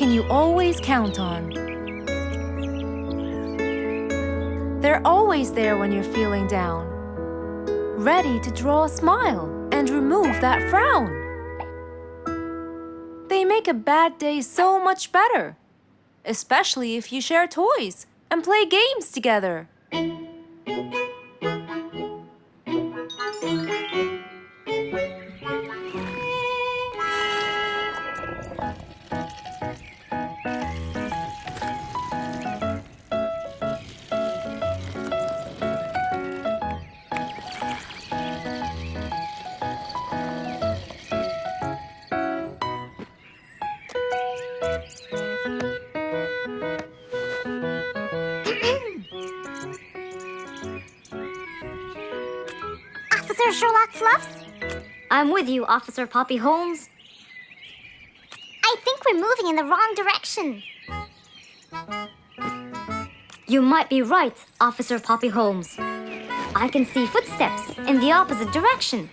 companion you always count on. They're always there when you're feeling down, ready to draw a smile and remove that frown. They make a bad day so much better, especially if you share toys and play games together. Officer Sherlock Fluffs? I'm with you, Officer Poppy Holmes. I think we're moving in the wrong direction. You might be right, Officer Poppy Holmes. I can see footsteps in the opposite direction.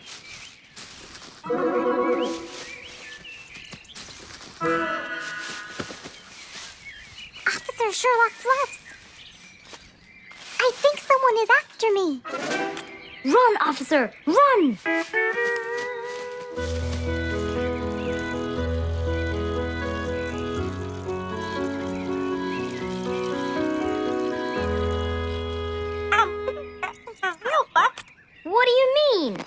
Officer Sherlock Fluffs! I think someone is after me. Run, officer! Run! What do you mean?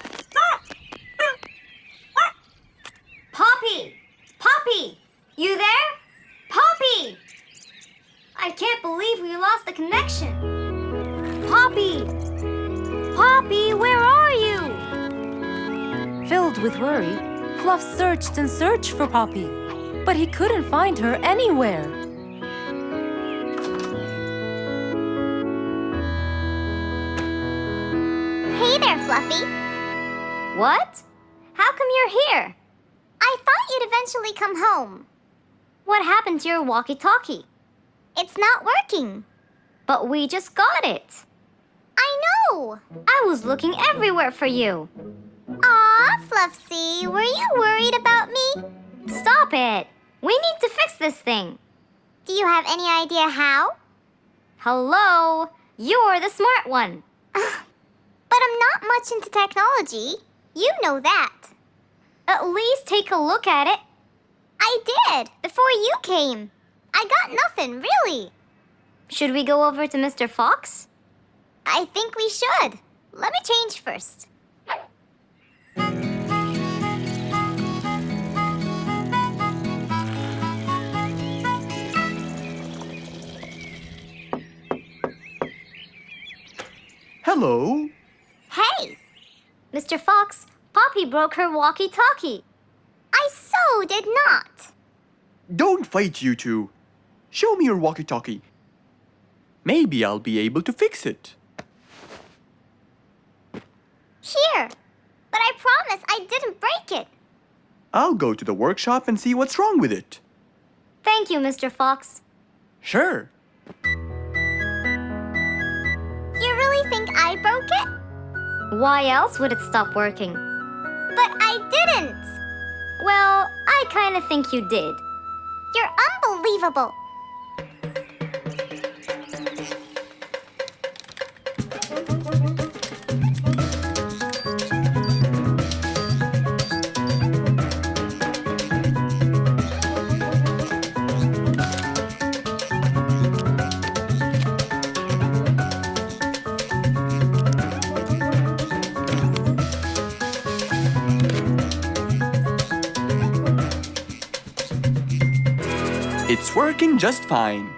Poppy! Poppy! You there? Poppy! I can't believe we lost the connection. Poppy! Poppy, where are you? Filled with worry, Fluff searched and searched for Poppy, but he couldn't find her anywhere. Hey there, Fluffy. What? How come you're here? I thought you'd eventually come home. What happened to your walkie-talkie? It's not working. But we just got it. I know. I was looking everywhere for you. Aw, Fluffsy, were you worried about me? Stop it. We need to fix this thing. Do you have any idea how? Hello? You're the smart one. But I'm not much into technology. You know that. At least take a look at it. I did, before you came. I got nothing, really. Should we go over to Mr. Fox? I think we should. Let me change first. Hello. Hey, Mr. Fox, Poppy broke her walkie-talkie. I so did not. Don't fight, you two. Show me your walkie-talkie. Maybe I'll be able to fix it. Here, but I promise I didn't break it. I'll go to the workshop and see what's wrong with it. Thank you, Mr. Fox. Sure. You really think I broke it? Why else would it stop working? But I didn't. Well, I kind of think you did. You're unbelievable. It's working just fine.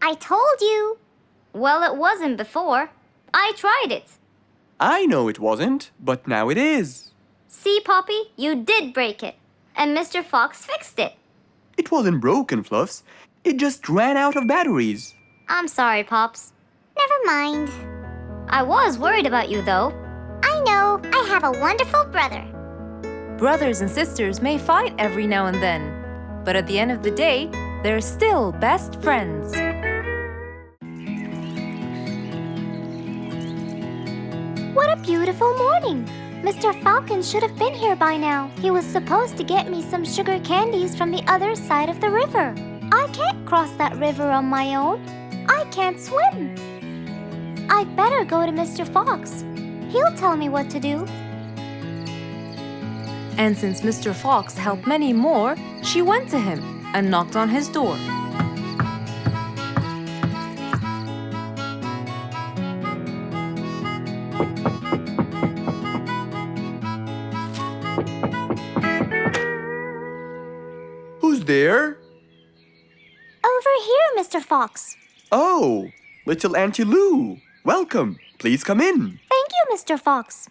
I told you. Well, it wasn't before. I tried it. I know it wasn't, but now it is. See, Poppy, you did break it. And Mr. Fox fixed it. It wasn't broken, Fluffs. It just ran out of batteries. I'm sorry, Pops. Never mind. I was worried about you, though. I know. I have a wonderful brother. Brothers and sisters may fight every now and then, but at the end of the day, they're still best friends. What a beautiful morning. Mr. Falcon should have been here by now. He was supposed to get me some sugar candies from the other side of the river. I can't cross that river on my own. I can't swim. I'd better go to Mr. Fox. He'll tell me what to do. And since Mr. Fox helped many more, she went to him and knocked on his door. Who's there? Over here, Mr. Fox. Oh, little Auntie Lou. Welcome. Please come in. Thank you, Mr. Fox.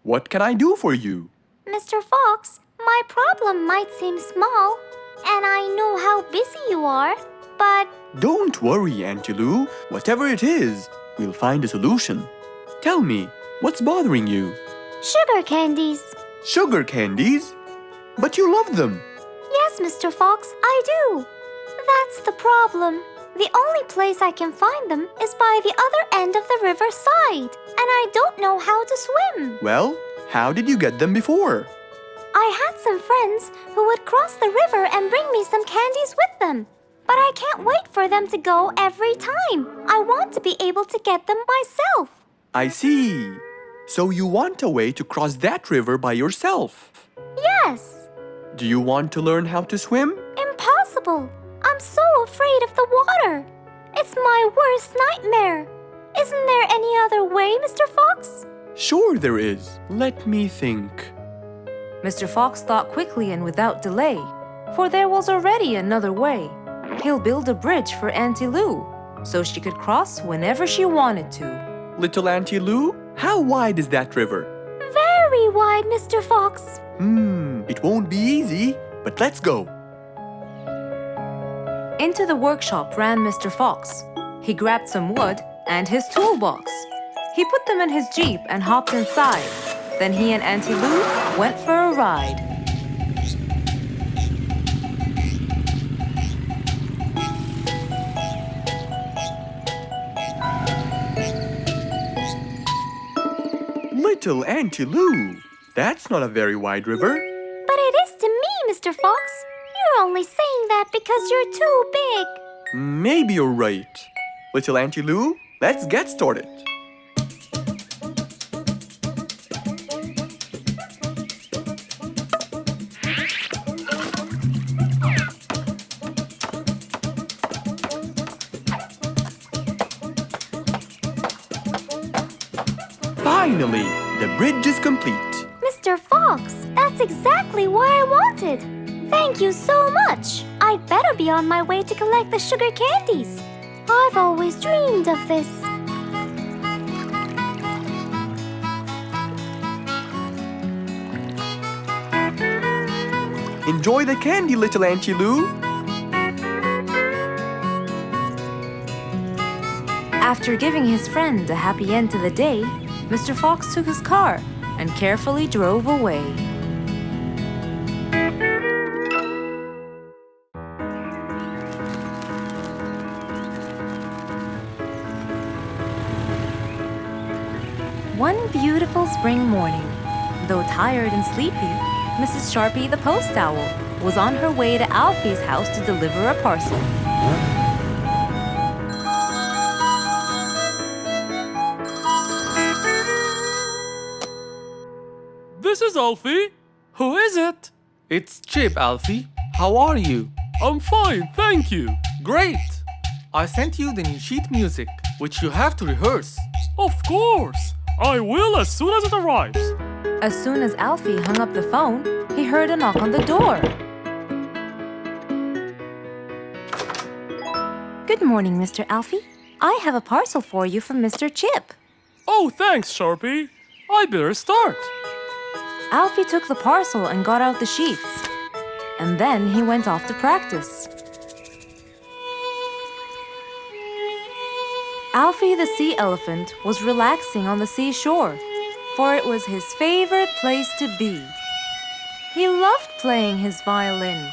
What can I do for you? Mr. Fox, my problem might seem small, and I know how busy you are, but Don't worry, Auntie Lou. Whatever it is, we'll find a solution. Tell me, what's bothering you? sugar candies. Sugar candies? But you love them. Yes, Mr. Fox, I do. That's the problem. The only place I can find them is by the other end of the river side, and I don't know how to swim. Well, how did you get them before? I had some friends who would cross the river and bring me some candies with them. But I can't wait for them to go every time. I want to be able to get them myself. I see. So you want a way to cross that river by yourself. Yes. Do you want to learn how to swim? Impossible. I'm so afraid of the water. It's my worst nightmare. Isn't there any other way, Mr. Fox? Sure there is. Let me think. Mr. Fox thought quickly and without delay, for there was already another way. He'll build a bridge for Auntie Lou, so she could cross whenever she wanted to. Little Auntie Lou, how wide is that river? Very wide, Mr. Fox. It won't be easy, but let's go. Into the workshop ran Mr. Fox. He grabbed some wood and his toolbox. He put them in his Jeep and hopped inside. Then he and Auntie Lou went for a ride. Little Auntie Lou, that's not a very wide river. But it is to me, Mr. Fox. You're only saying that because you're too big. Maybe you're right. Little Auntie Lou, let's get started. Finally, the bridge is complete. Mr. Fox, that's exactly what I wanted. Thank you so much. I'd better be on my way to collect the sugar candies. I've always dreamed of this. Enjoy the candy, little Auntie Lou. After giving his friend a happy end to the day, Mr. Fox took his car and carefully drove away. One beautiful spring morning, though tired and sleepy, Mrs. Sharpie the post owl was on her way to Alfie's house to deliver a parcel. This is Alfie. Who is it? It's Chip, Alfie. How are you? I'm fine, thank you. Great! I sent you the new sheet music, which you have to rehearse. Of course. I will as soon as it arrives. As soon as Alfie hung up the phone, he heard a knock on the door. Good morning, Mr. Alfie. I have a parcel for you from Mr. Chip. Oh, thanks, Sharpie. I better start. Alfie took the parcel and got out the sheets. And then he went off to practice. Alfie the sea elephant was relaxing on the seashore, for it was his favorite place to be. He loved playing his violin,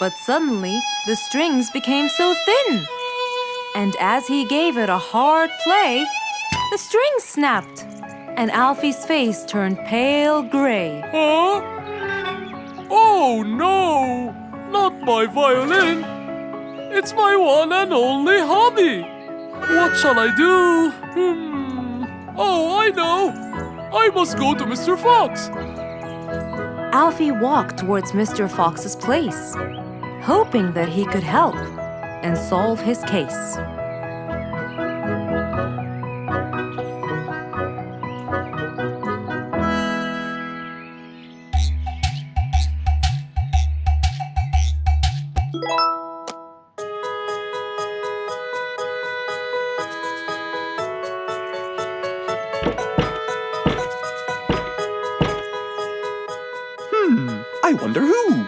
but suddenly the strings became so thin. And as he gave it a hard play, the strings snapped, and Alfie's face turned pale gray. Huh? Oh no! Not my violin! It's my one and only hobby! What shall I do? Oh, I know! I must go to Mr. Fox! Alfie walked towards Mr. Fox's place, hoping that he could help and solve his case. I wonder who?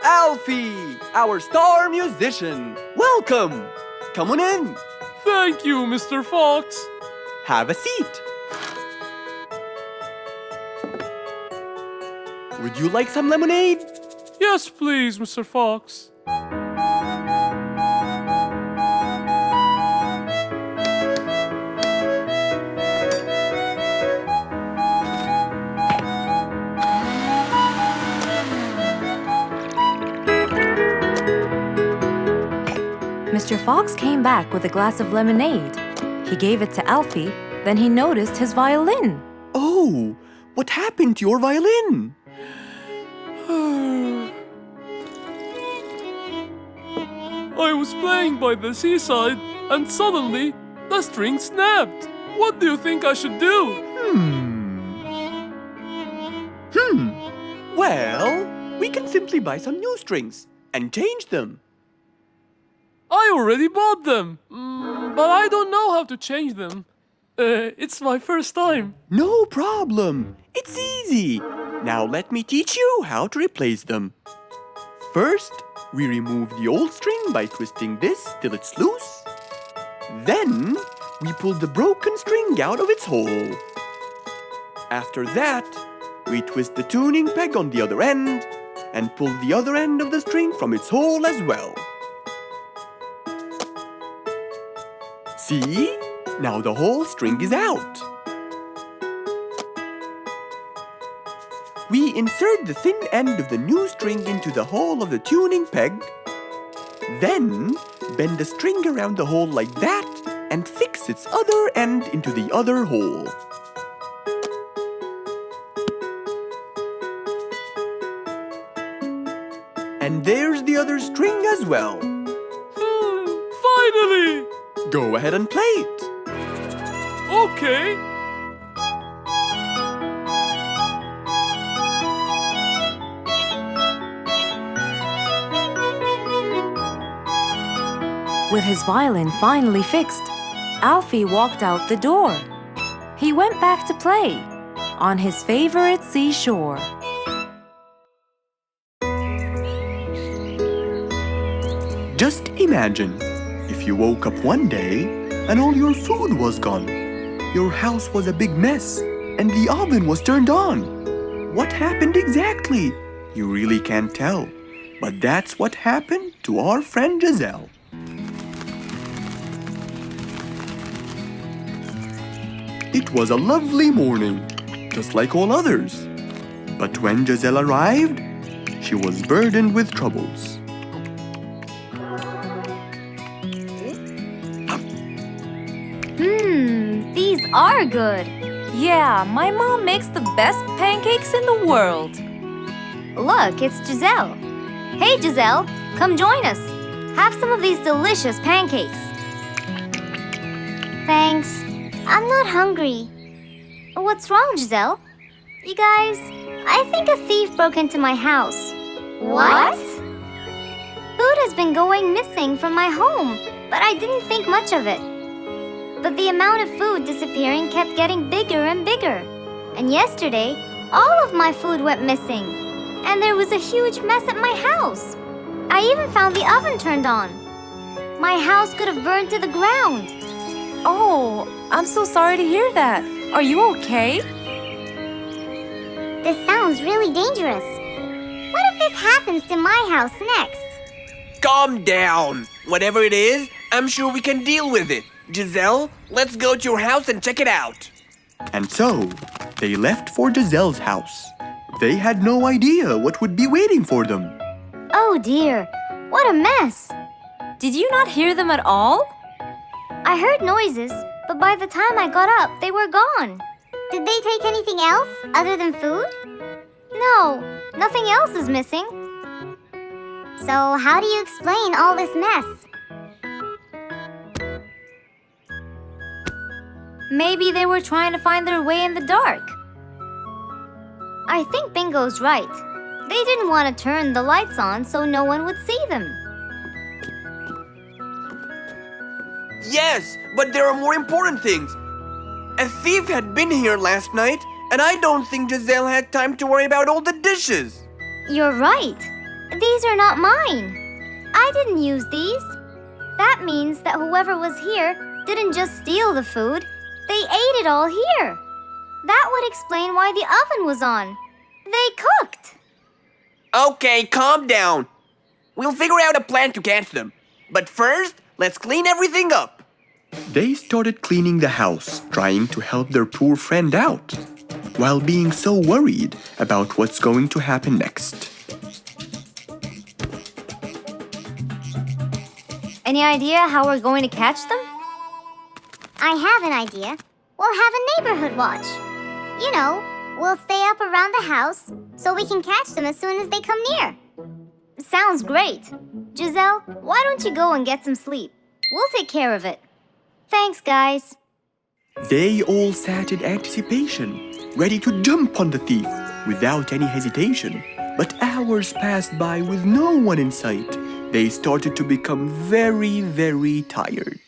Alfie, our star musician. Welcome. Come on in. Thank you, Mr. Fox! Have a seat. Would you like some lemonade? Yes, please, Mr. Fox. Mr. Fox came back with a glass of lemonade. He gave it to Alfie, then he noticed his violin. Oh, what happened to your violin? I was playing by the seaside and suddenly the string snapped. What do you think I should do? Well, we can simply buy some new strings and change them. I already bought them, but I don't know how to change them. It's my first time. No problem. It's easy. Now let me teach you how to replace them. First, we remove the old string by twisting this till it's loose. Then, we pull the broken string out of its hole. After that, we twist the tuning peg on the other end and pull the other end of the string from its hole as well. See? Now the whole string is out. We insert the thin end of the new string into the hole of the tuning peg. Then, bend the string around the hole like that and fix its other end into the other hole. And there's the other string as well. Finally! Go ahead and play it. Okay. With his violin finally fixed, Alfie walked out the door. He went back to play on his favorite seashore. Just imagine if you woke up one day and all your food was gone. Your house was a big mess and the oven was turned on. What happened exactly? You really can't tell. But that's what happened to our friend Giselle. It was a lovely morning, just like all others. But when Giselle arrived, she was burdened with troubles. These are good. Yeah, my mom makes the best pancakes in the world. Look, it's Giselle. Hey, Giselle, come join us. Have some of these delicious pancakes. Thanks. I'm not hungry. What's wrong, Giselle? You guys, I think a thief broke into my house. What? Food has been going missing from my home, but I didn't think much of it. But the amount of food disappearing kept getting bigger and bigger. And yesterday, all of my food went missing. And there was a huge mess at my house. I even found the oven turned on. My house could have burned to the ground. Oh, I'm so sorry to hear that. Are you okay? This sounds really dangerous. What if this happens to my house next? Calm down. Whatever it is, I'm sure we can deal with it. Giselle, let's go to your house and check it out. And so, they left for Giselle's house. They had no idea what would be waiting for them. Oh dear, what a mess! Did you not hear them at all? I heard noises, but by the time I got up, they were gone. Did they take anything else other than food? No, nothing else is missing. So, how do you explain all this mess? Maybe they were trying to find their way in the dark. I think Bingo's right. They didn't want to turn the lights on so no one would see them. Yes, but there are more important things. A thief had been here last night, and I don't think Giselle had time to worry about all the dishes. You're right. These are not mine. I didn't use these. That means that whoever was here didn't just steal the food, they ate it all here. That would explain why the oven was on. They cooked. Okay, calm down. We'll figure out a plan to catch them. But first, let's clean everything up. They started cleaning the house, trying to help their poor friend out, while being so worried about what's going to happen next. Any idea how we're going to catch them? I have an idea. We'll have a neighborhood watch. You know, we'll stay up around the house so we can catch them as soon as they come near. Sounds great. Giselle, why don't you go and get some sleep? We'll take care of it. Thanks, guys. They all sat in anticipation, ready to jump on the thief without any hesitation. But hours passed by with no one in sight. They started to become very, very tired.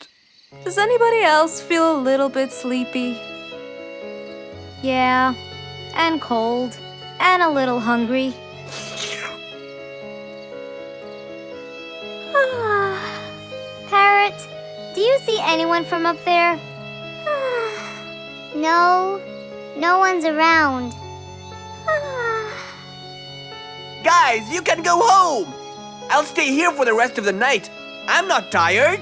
Does anybody else feel a little bit sleepy? Yeah, and cold, and a little hungry. Parrot, do you see anyone from up there? No, no one's around. Guys, you can go home. I'll stay here for the rest of the night. I'm not tired.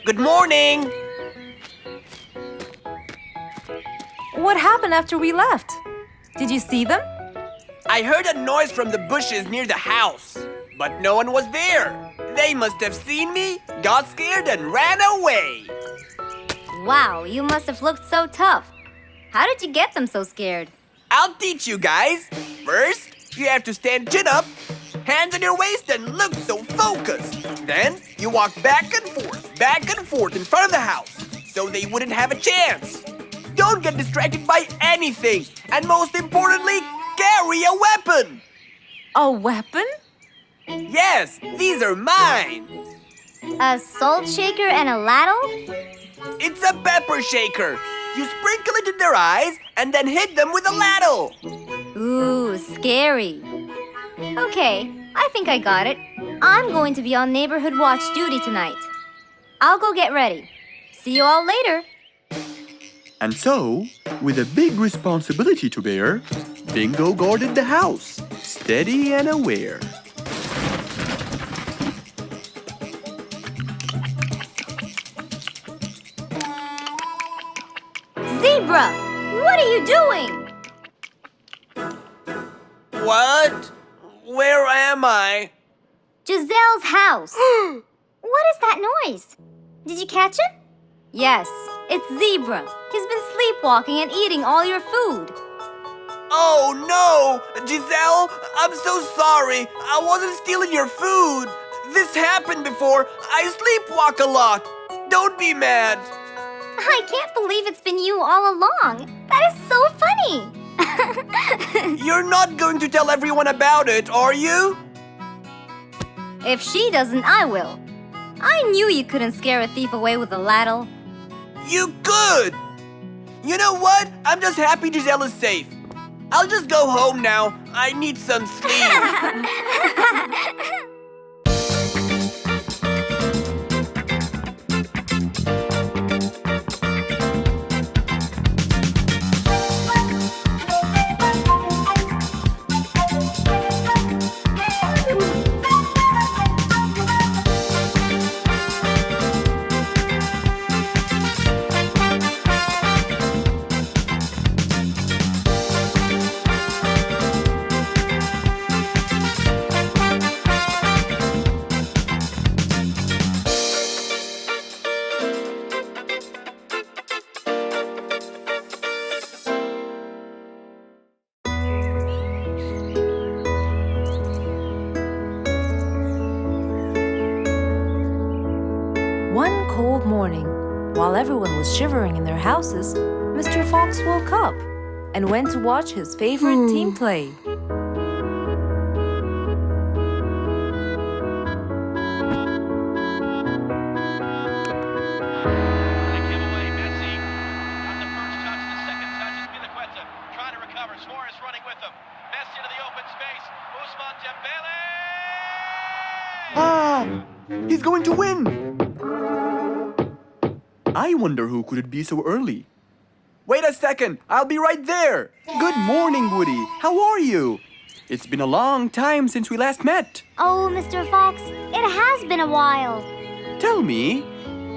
Good morning. What happened after we left? Did you see them? I heard a noise from the bushes near the house, but no one was there. They must have seen me, got scared, and ran away. Wow, you must have looked so tough. How did you get them so scared? I'll teach you guys. First, you have to stand chin up, hands on your waist, and look so focused. Then, you walk back and forth in front of the house, so they wouldn't have a chance. Don't get distracted by anything, and most importantly, carry a weapon. A weapon? Yes, these are mine. A salt shaker and a ladle? It's a pepper shaker. You sprinkle it in their eyes and then hit them with a ladle. Ooh, scary. Okay, I think I got it. I'm going to be on neighborhood watch duty tonight. I'll go get ready. See you all later. And so, with a big responsibility to bear, Bingo guarded the house, steady and aware. Zebra, what are you doing? What? Where am I? Giselle's house. What is that noise? Did you catch him? Yes, it's Zebra. He's been sleepwalking and eating all your food. Oh no! Giselle, I'm so sorry. I wasn't stealing your food. This happened before. I sleepwalk a lot. Don't be mad. I can't believe it's been you all along. That is so funny. You're not going to tell everyone about it, are you? If she doesn't, I will. I knew you couldn't scare a thief away with a ladle. You could! You know what? I'm just happy Giselle is safe. I'll just go home now. I need some sleep. cold morning, while everyone was shivering in their houses, Mr. Fox woke up and went to watch his favorite team play. Ah! He's going to win! I wonder who could it be so early? Wait a second! I'll be right there! Good morning, Woody! How are you? It's been a long time since we last met. Oh, Mr. Fox, it has been a while. Tell me,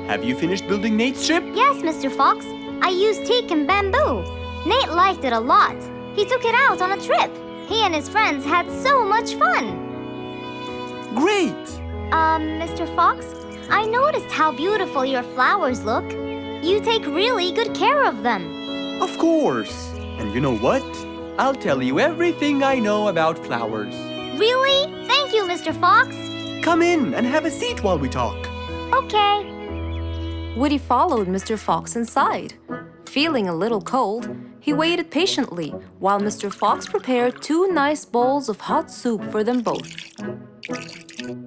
have you finished building Nate's ship? Yes, Mr. Fox, I used teak and bamboo. Nate liked it a lot. He took it out on a trip. He and his friends had so much fun. Great! Mr. Fox, I noticed how beautiful your flowers look. You take really good care of them. Of course! And you know what? I'll tell you everything I know about flowers. Really? Thank you, Mr. Fox. Come in and have a seat while we talk. Okay. Woody followed Mr. Fox inside. Feeling a little cold, he waited patiently while Mr. Fox prepared 2 nice bowls of hot soup for them both.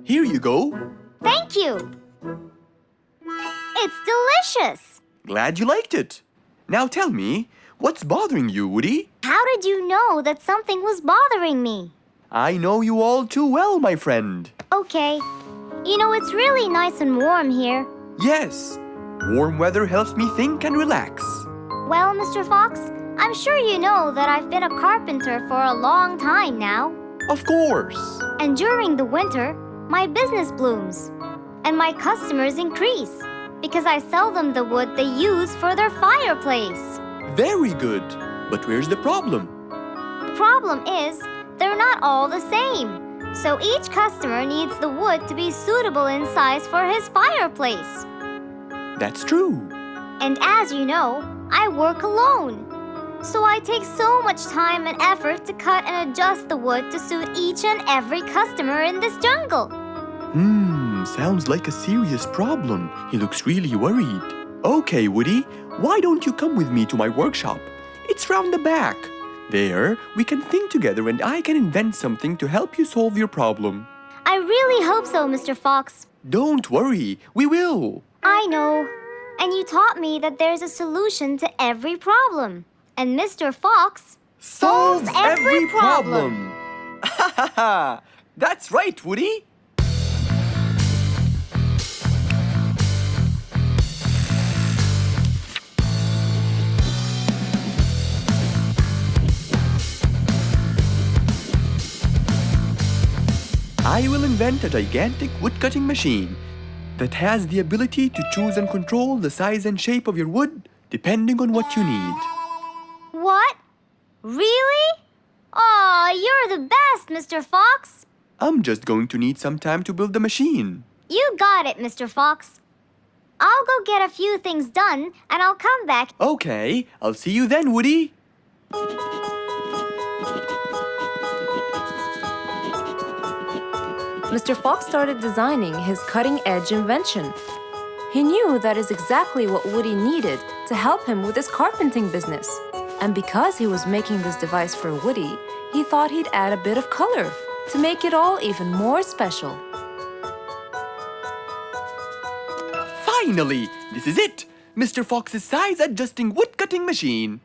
Here you go. Thank you. It's delicious. Glad you liked it. Now tell me, what's bothering you, Woody? How did you know that something was bothering me? I know you all too well, my friend. Okay. You know, it's really nice and warm here. Yes, warm weather helps me think and relax. Well, Mr. Fox, I'm sure you know that I've been a carpenter for a long time now. Of course. And during the winter, my business blooms. And my customers increase because I sell them the wood they use for their fireplace. Very good. But where's the problem? The problem is, they're not all the same. So each customer needs the wood to be suitable in size for his fireplace. That's true. And as you know, I work alone. So I take so much time and effort to cut and adjust the wood to suit each and every customer in this jungle. Sounds like a serious problem. He looks really worried. Okay, Woody, why don't you come with me to my workshop? It's round the back. There, we can think together and I can invent something to help you solve your problem. I really hope so, Mr. Fox. Don't worry, we will. I know. And you taught me that there's a solution to every problem. And Mr. Fox solves every problem. Ha ha ha! That's right, Woody. I will invent a gigantic wood-cutting machine that has the ability to choose and control the size and shape of your wood depending on what you need. What? Really? Aw, you're the best, Mr. Fox. I'm just going to need some time to build the machine. You got it, Mr. Fox. I'll go get a few things done and I'll come back. Okay, I'll see you then, Woody. Mr. Fox started designing his cutting-edge invention. He knew that is exactly what Woody needed to help him with his carpenting business. And because he was making this device for Woody, he thought he'd add a bit of color to make it all even more special. Finally, this is it! Mr. Fox's size-adjusting wood-cutting machine.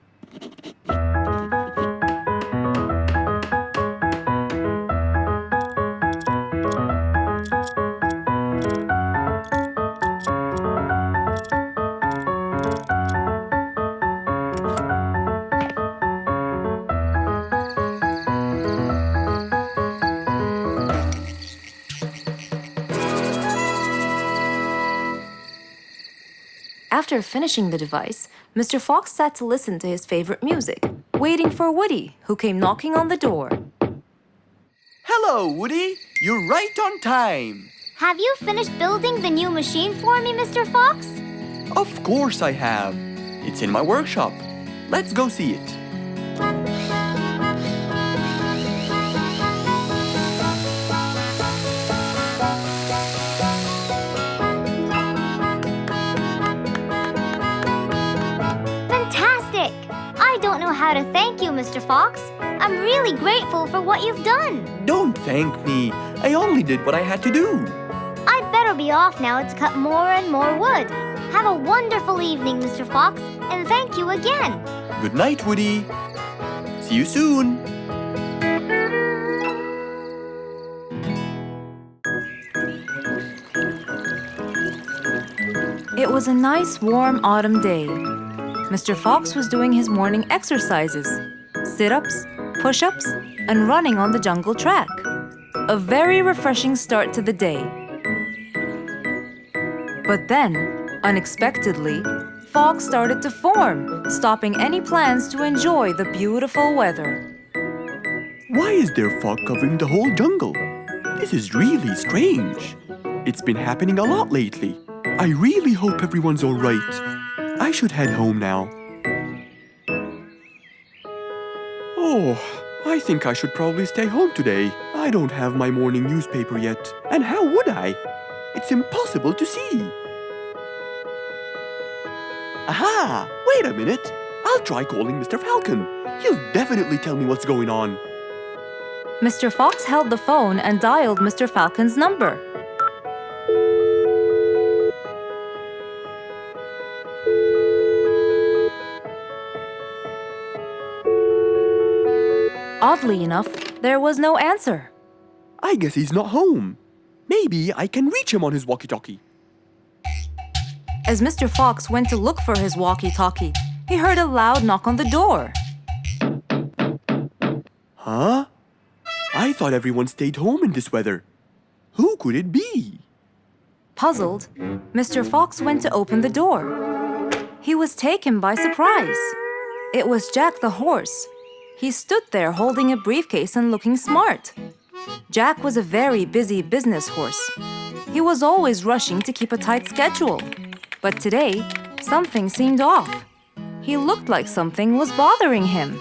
After finishing the device, Mr. Fox sat to listen to his favorite music, waiting for Woody, who came knocking on the door. Hello, Woody. You're right on time. Have you finished building the new machine for me, Mr. Fox? Of course I have. It's in my workshop. Let's go see it. how to thank you, Mr. Fox. I'm really grateful for what you've done. Don't thank me. I only did what I had to do. I'd better be off now to cut more and more wood. Have a wonderful evening, Mr. Fox, and thank you again. Good night, Woody. See you soon. It was a nice warm autumn day. Mr. Fox was doing his morning exercises, sit-ups, push-ups, and running on the jungle track. A very refreshing start to the day. But then, unexpectedly, fog started to form, stopping any plans to enjoy the beautiful weather. Why is there fog covering the whole jungle? This is really strange. It's been happening a lot lately. I really hope everyone's all right. I should head home now. Oh, I think I should probably stay home today. I don't have my morning newspaper yet. And how would I? It's impossible to see. Aha! Wait a minute. I'll try calling Mr. Falcon. He'll definitely tell me what's going on. Mr. Fox held the phone and dialed Mr. Falcon's number. Oddly enough, there was no answer. I guess he's not home. Maybe I can reach him on his walkie-talkie. As Mr. Fox went to look for his walkie-talkie, he heard a loud knock on the door. Huh? I thought everyone stayed home in this weather. Who could it be? Puzzled, Mr. Fox went to open the door. He was taken by surprise. It was Jack the horse. He stood there holding a briefcase and looking smart. Jack was a very busy business horse. He was always rushing to keep a tight schedule. But today, something seemed off. He looked like something was bothering him.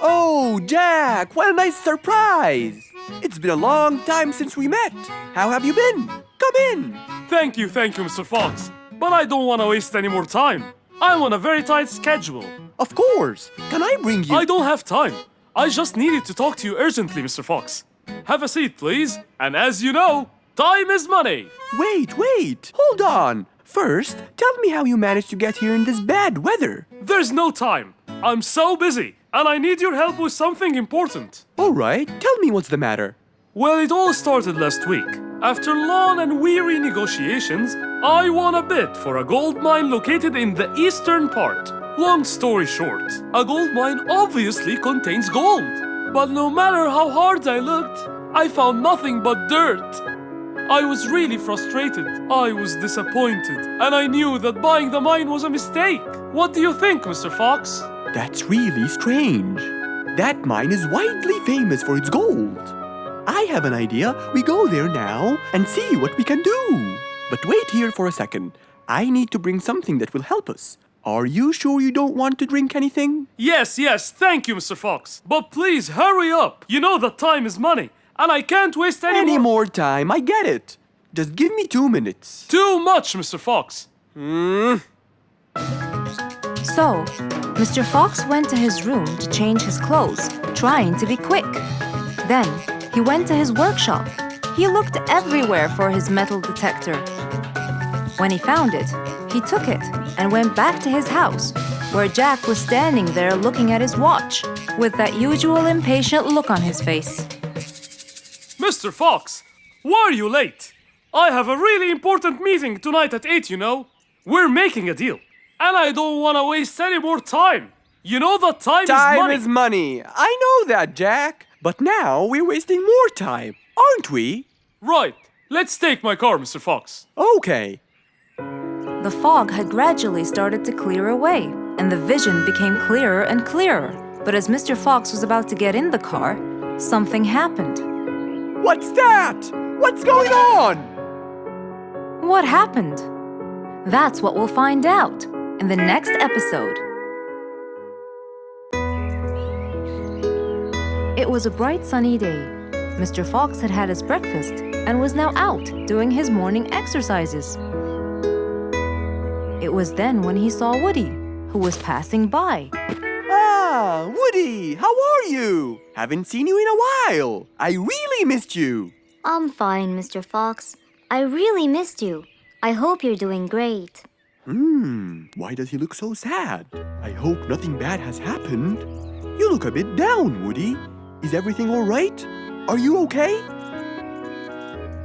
Oh, Jack, what a nice surprise! It's been a long time since we met. How have you been? Come in. Thank you, Mr. Fox. But I don't want to waste any more time. I'm on a very tight schedule. Of course. Can I bring you... I don't have time. I just needed to talk to you urgently, Mr. Fox. Have a seat, please. And as you know, time is money. Wait. Hold on. First, tell me how you managed to get here in this bad weather. There's no time. I'm so busy, and I need your help with something important. All right, tell me what's the matter. Well, it all started last week. After long and weary negotiations, I won a bid for a gold mine located in the eastern part. Long story short, a gold mine obviously contains gold. But no matter how hard I looked, I found nothing but dirt. I was really frustrated. I was disappointed. And I knew that buying the mine was a mistake. What do you think, Mr. Fox? That's really strange. That mine is widely famous for its gold. I have an idea. We go there now and see what we can do. But wait here for a second. I need to bring something that will help us. Are you sure you don't want to drink anything? Yes, thank you, Mr. Fox. But please, hurry up. You know that time is money, and I can't waste any more time. I get it. Just give me 2 minutes. Too much, Mr. Fox. So, Mr. Fox went to his room to change his clothes, trying to be quick. Then, he went to his workshop. He looked everywhere for his metal detector. When he found it, he took it and went back to his house, where Jack was standing there looking at his watch, with that usual impatient look on his face. Mr. Fox, why are you late? I have a really important meeting tonight at 8, you know. We're making a deal, and I don't want to waste any more time. You know that time is money. Time is money. I know that, Jack. But now we're wasting more time, aren't we? Right. Let's take my car, Mr. Fox. Okay. The fog had gradually started to clear away, and the vision became clearer and clearer. But as Mr. Fox was about to get in the car, something happened. What's that? What's going on? What happened? That's what we'll find out in the next episode. It was a bright sunny day. Mr. Fox had had his breakfast and was now out doing his morning exercises. It was then when he saw Woody, who was passing by. Ah, Woody, how are you? Haven't seen you in a while. I really missed you. I'm fine, Mr. Fox. I really missed you. I hope you're doing great. Why does he look so sad? I hope nothing bad has happened. You look a bit down, Woody. Is everything all right? Are you okay?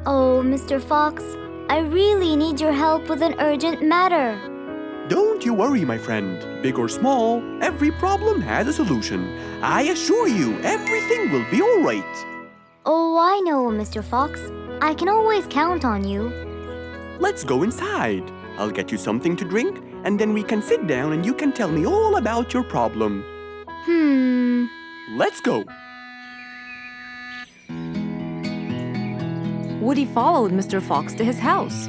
Oh, Mr. Fox, I really need your help with an urgent matter. Don't you worry, my friend. Big or small, every problem has a solution. I assure you, everything will be all right. Oh, I know, Mr. Fox. I can always count on you. Let's go inside. I'll get you something to drink, and then we can sit down and you can tell me all about your problem. Let's go. Woody followed Mr. Fox to his house.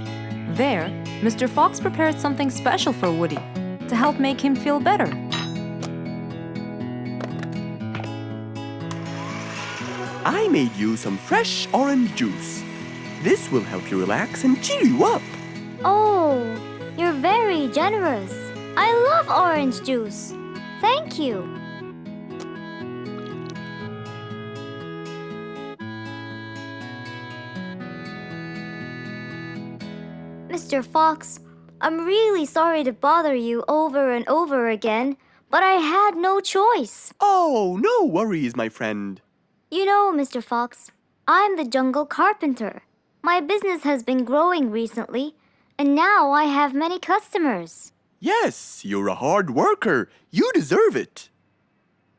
There, Mr. Fox prepared something special for Woody to help make him feel better. I made you some fresh orange juice. This will help you relax and cheer you up. Oh, you're very generous. I love orange juice. Thank you. Mr. Fox, I'm really sorry to bother you over and over again, but I had no choice. Oh, no worries, my friend. You know, Mr. Fox, I'm the jungle carpenter. My business has been growing recently, and now I have many customers. Yes, you're a hard worker. You deserve it.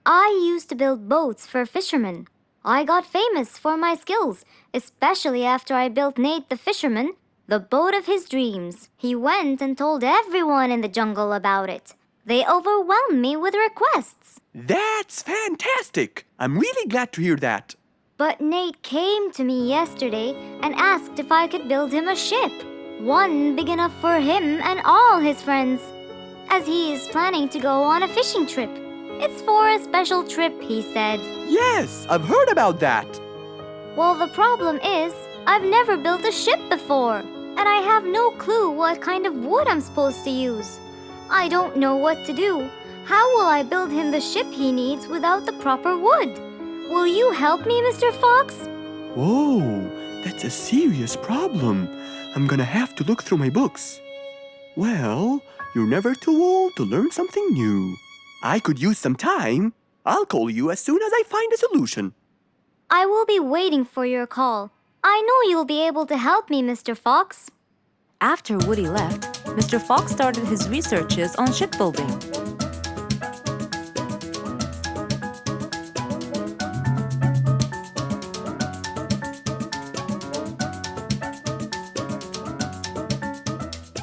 I used to build boats for fishermen. I got famous for my skills, especially after I built Nate the fisherman the boat of his dreams. He went and told everyone in the jungle about it. They overwhelmed me with requests. That's fantastic. I'm really glad to hear that. But Nate came to me yesterday and asked if I could build him a ship. One big enough for him and all his friends, as he is planning to go on a fishing trip. It's for a special trip, he said. Yes, I've heard about that. Well, the problem is, I've never built a ship before, and I have no clue what kind of wood I'm supposed to use. I don't know what to do. How will I build him the ship he needs without the proper wood? Will you help me, Mr. Fox? Whoa, that's a serious problem. I'm gonna have to look through my books. Well, you're never too old to learn something new. I could use some time. I'll call you as soon as I find a solution. I will be waiting for your call. I know you'll be able to help me, Mr. Fox. After Woody left, Mr. Fox started his researches on shipbuilding.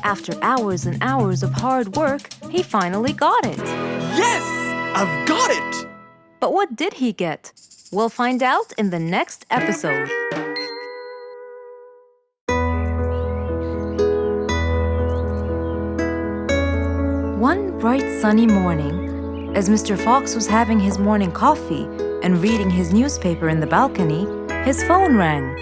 After hours and hours of hard work, he finally got it. Yes, I've got it! But what did he get? We'll find out in the next episode. One bright sunny morning, as Mr. Fox was having his morning coffee and reading his newspaper in the balcony, his phone rang.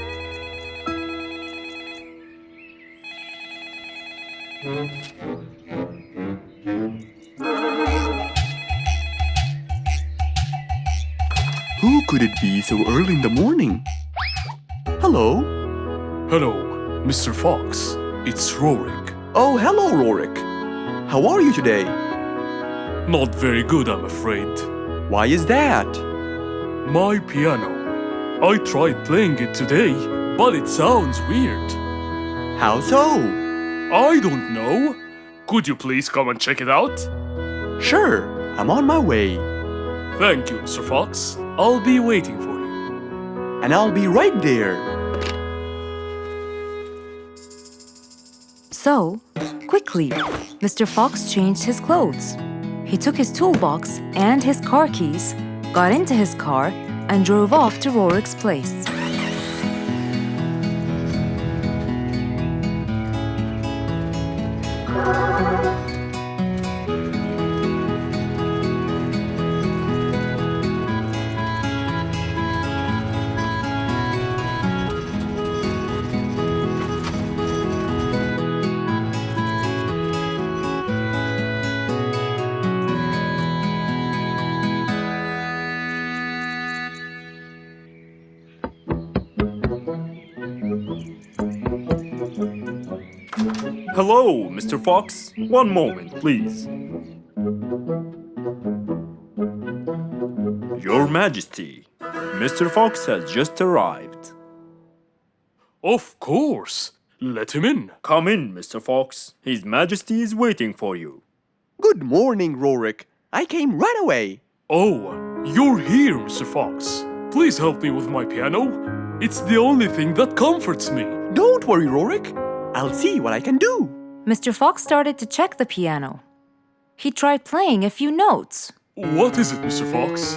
Who could it be so early in the morning? Hello? Hello, Mr. Fox. It's Rorik. Oh, hello, Rorik. How are you today? Not very good, I'm afraid. Why is that? My piano. I tried playing it today, but it sounds weird. How so? I don't know. Could you please come and check it out? Sure, I'm on my way. Thank you, Mr. Fox. I'll be waiting for you. And I'll be right there. So, quickly, Mr. Fox changed his clothes. He took his toolbox and his car keys, got into his car, and drove off to Rorik's place. Hello, Mr. Fox. One moment, please. Your Majesty, Mr. Fox has just arrived. Of course. Let him in. Come in, Mr. Fox. His Majesty is waiting for you. Good morning, Rorik. I came right away. Oh, you're here, Mr. Fox. Please help me with my piano. It's the only thing that comforts me. Don't worry, Rorik. I'll see what I can do. Mr. Fox started to check the piano. He tried playing a few notes. What is it, Mr. Fox?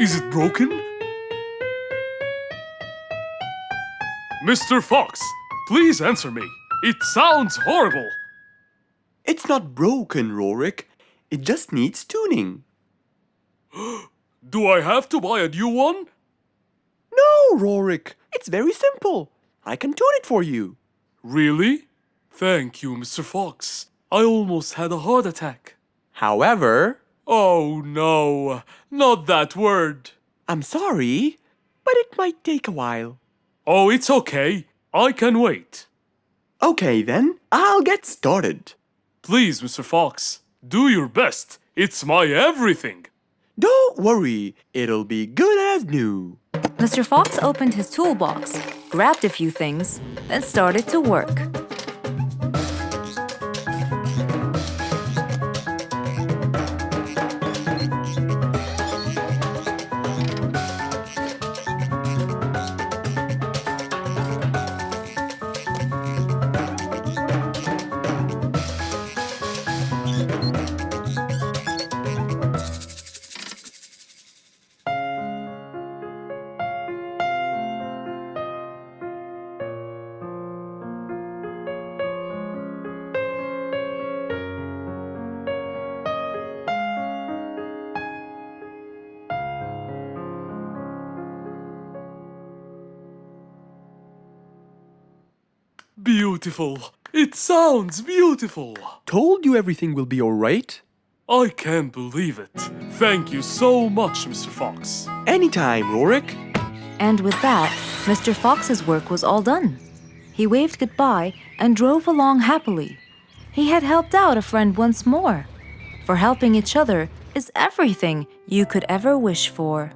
Is it broken? Mr. Fox, please answer me. It sounds horrible. It's not broken, Rorik. It just needs tuning. Do I have to buy a new one? No, Rorik. It's very simple. I can tune it for you. Really? Thank you, Mr. Fox. I almost had a heart attack. However, Oh no, not that word. I'm sorry, but it might take a while. Oh, it's okay. I can wait. Okay then, I'll get started. Please, Mr. Fox, do your best. It's my everything. Don't worry, it'll be good as new. Mr. Fox opened his toolbox, grabbed a few things, and started to work. Beautiful. It sounds beautiful. Told you everything will be alright. I can't believe it. Thank you so much, Mr. Fox. Anytime, Rorik. And with that, Mr. Fox's work was all done. He waved goodbye and drove along happily. He had helped out a friend once more. For helping each other is everything you could ever wish for.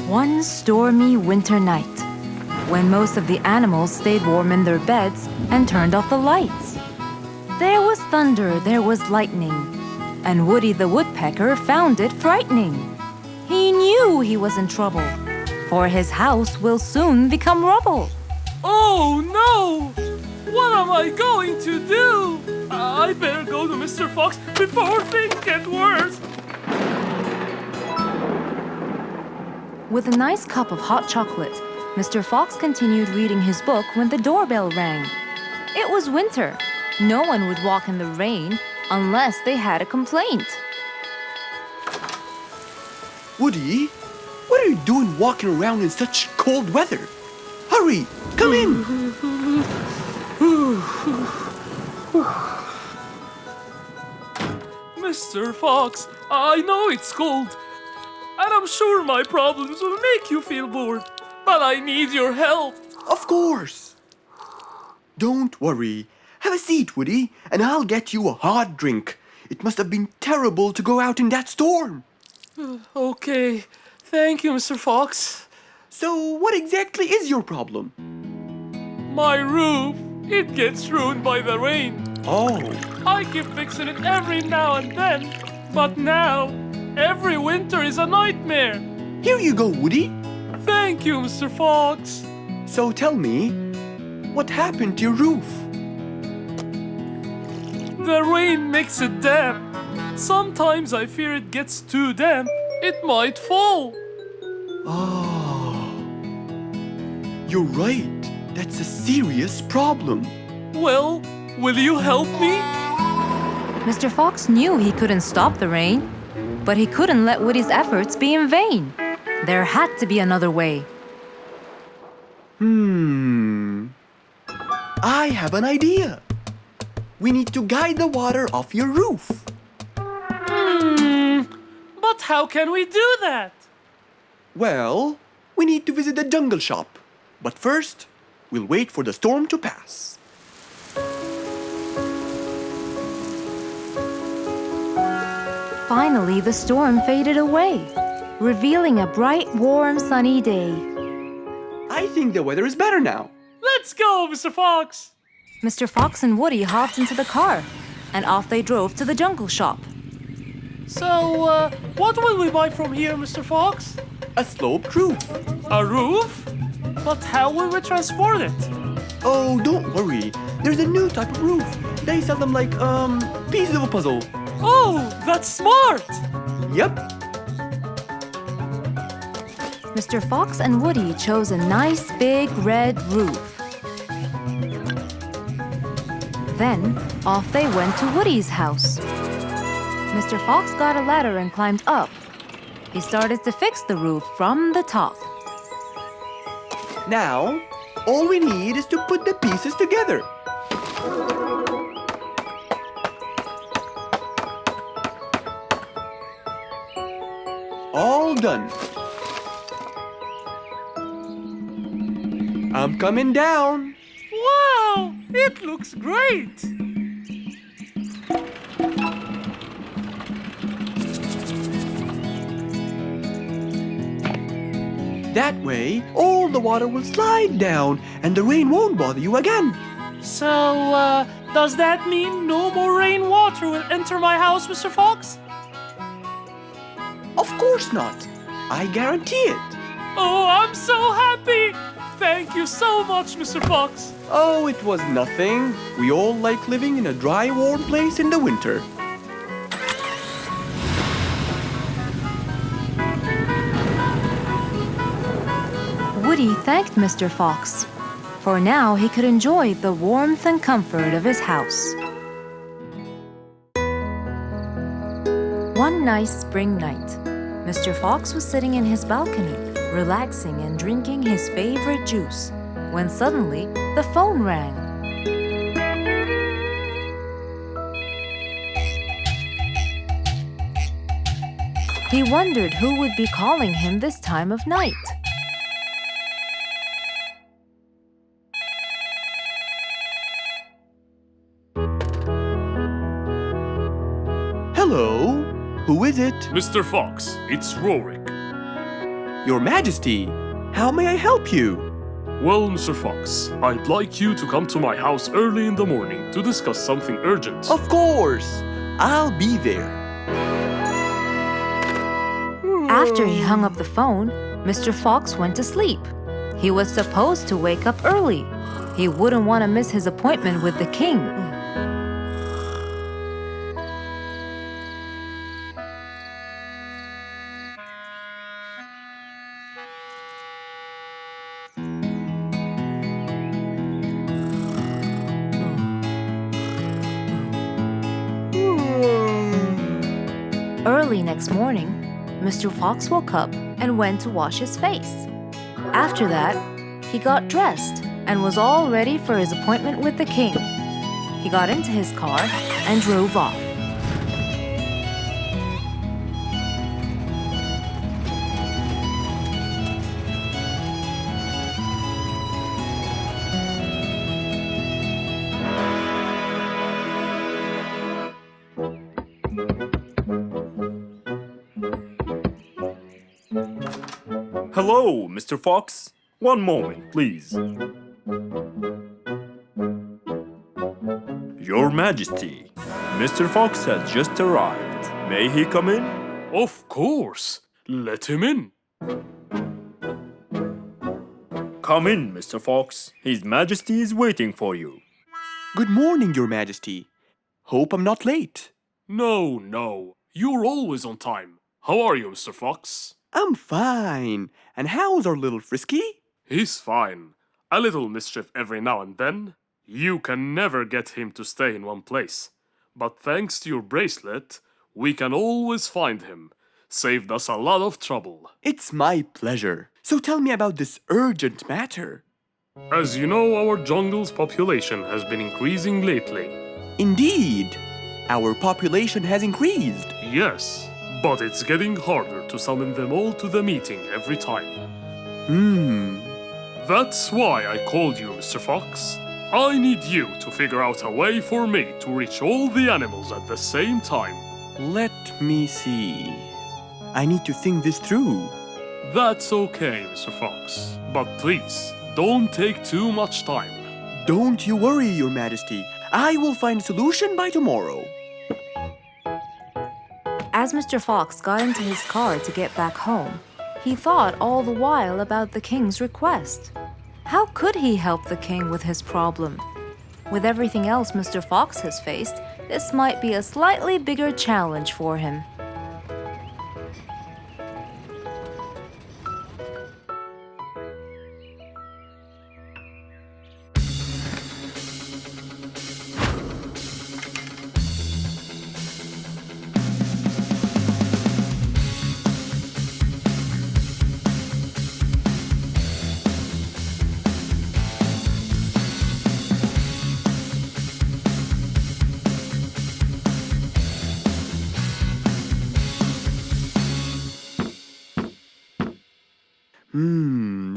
One stormy winter night, when most of the animals stayed warm in their beds and turned off the lights. There was thunder, there was lightning, and Woody the Woodpecker found it frightening. He knew he was in trouble, for his house will soon become rubble. Oh no! What am I going to do? I better go to Mr. Fox before things get worse. With a nice cup of hot chocolate, Mr. Fox continued reading his book when the doorbell rang. It was winter. No one would walk in the rain unless they had a complaint. Woody, what are you doing walking around in such cold weather? Hurry, come in. Mr. Fox, I know it's cold, and I'm sure my problems will make you feel bored, but I need your help. Of course. Don't worry. Have a seat, Woody, and I'll get you a hot drink. It must have been terrible to go out in that storm. Okay, thank you, Mr. Fox. So, what exactly is your problem? My roof, it gets ruined by the rain. Oh, I keep fixing it every now and then, but now, every winter is a nightmare. Here you go, Woody. Thank you, Mr. Fox. So tell me, what happened to your roof? The rain makes it damp. Sometimes I fear it gets too damp. It might fall. Oh, you're right. That's a serious problem. Well, will you help me? Mr. Fox knew he couldn't stop the rain, but he couldn't let Woody's efforts be in vain. There had to be another way. I have an idea. We need to guide the water off your roof. But how can we do that? Well, we need to visit the jungle shop. But first, we'll wait for the storm to pass. Finally, the storm faded away, revealing a bright, warm, sunny day. I think the weather is better now. Let's go, Mr. Fox. Mr. Fox and Woody hopped into the car, and off they drove to the jungle shop. So, what will we buy from here, Mr. Fox? A sloped roof. A roof? But how will we transport it? Oh, don't worry. There's a new type of roof. They sell them like, pieces of a puzzle. Oh, that's smart! Yep. Mr. Fox and Woody chose a nice big red roof. Then, off they went to Woody's house. Mr. Fox got a ladder and climbed up. He started to fix the roof from the top. Now, all we need is to put the pieces together. All done. I'm coming down. Wow! It looks great! That way, all the water will slide down and the rain won't bother you again. So, does that mean no more rainwater will enter my house, Mr. Fox? Of course not. I guarantee it. Oh, I'm so happy! Thank you so much, Mr. Fox. Oh, it was nothing. We all like living in a dry, warm place in the winter. Woody thanked Mr. Fox, for now he could enjoy the warmth and comfort of his house. One nice spring night, Mr. Fox was sitting in his balcony, relaxing and drinking his favorite juice, when suddenly the phone rang. He wondered who would be calling him this time of night. Hello? Who is it? Mr. Fox, it's Rorik. Your Majesty, how may I help you? Well, Mr. Fox, I'd like you to come to my house early in the morning to discuss something urgent. Of course. I'll be there. After he hung up the phone, Mr. Fox went to sleep. He was supposed to wake up early. He wouldn't want to miss his appointment with the king. Early next morning, Mr. Fox woke up and went to wash his face. After that, he got dressed and was all ready for his appointment with the king. He got into his car and drove off. Hello, Mr. Fox. One moment, please. Your Majesty, Mr. Fox has just arrived. May he come in? Of course. Let him in. Come in, Mr. Fox. His Majesty is waiting for you. Good morning, Your Majesty. Hope I'm not late. No. You're always on time. How are you, Mr. Fox? I'm fine. And how's our little Frisky? He's fine. A little mischief every now and then. You can never get him to stay in one place. But thanks to your bracelet, we can always find him. Saved us a lot of trouble. It's my pleasure. So tell me about this urgent matter. As you know, our jungle's population has been increasing lately. Indeed, our population has increased. Yes, but it's getting harder to summon them all to the meeting every time. That's why I called you, Mr. Fox. I need you to figure out a way for me to reach all the animals at the same time. Let me see. I need to think this through. That's okay, Mr. Fox. But please, don't take too much time. Don't you worry, Your Majesty. I will find a solution by tomorrow. As Mr. Fox got into his car to get back home, he thought all the while about the king's request. How could he help the king with his problem? With everything else Mr. Fox has faced, this might be a slightly bigger challenge for him.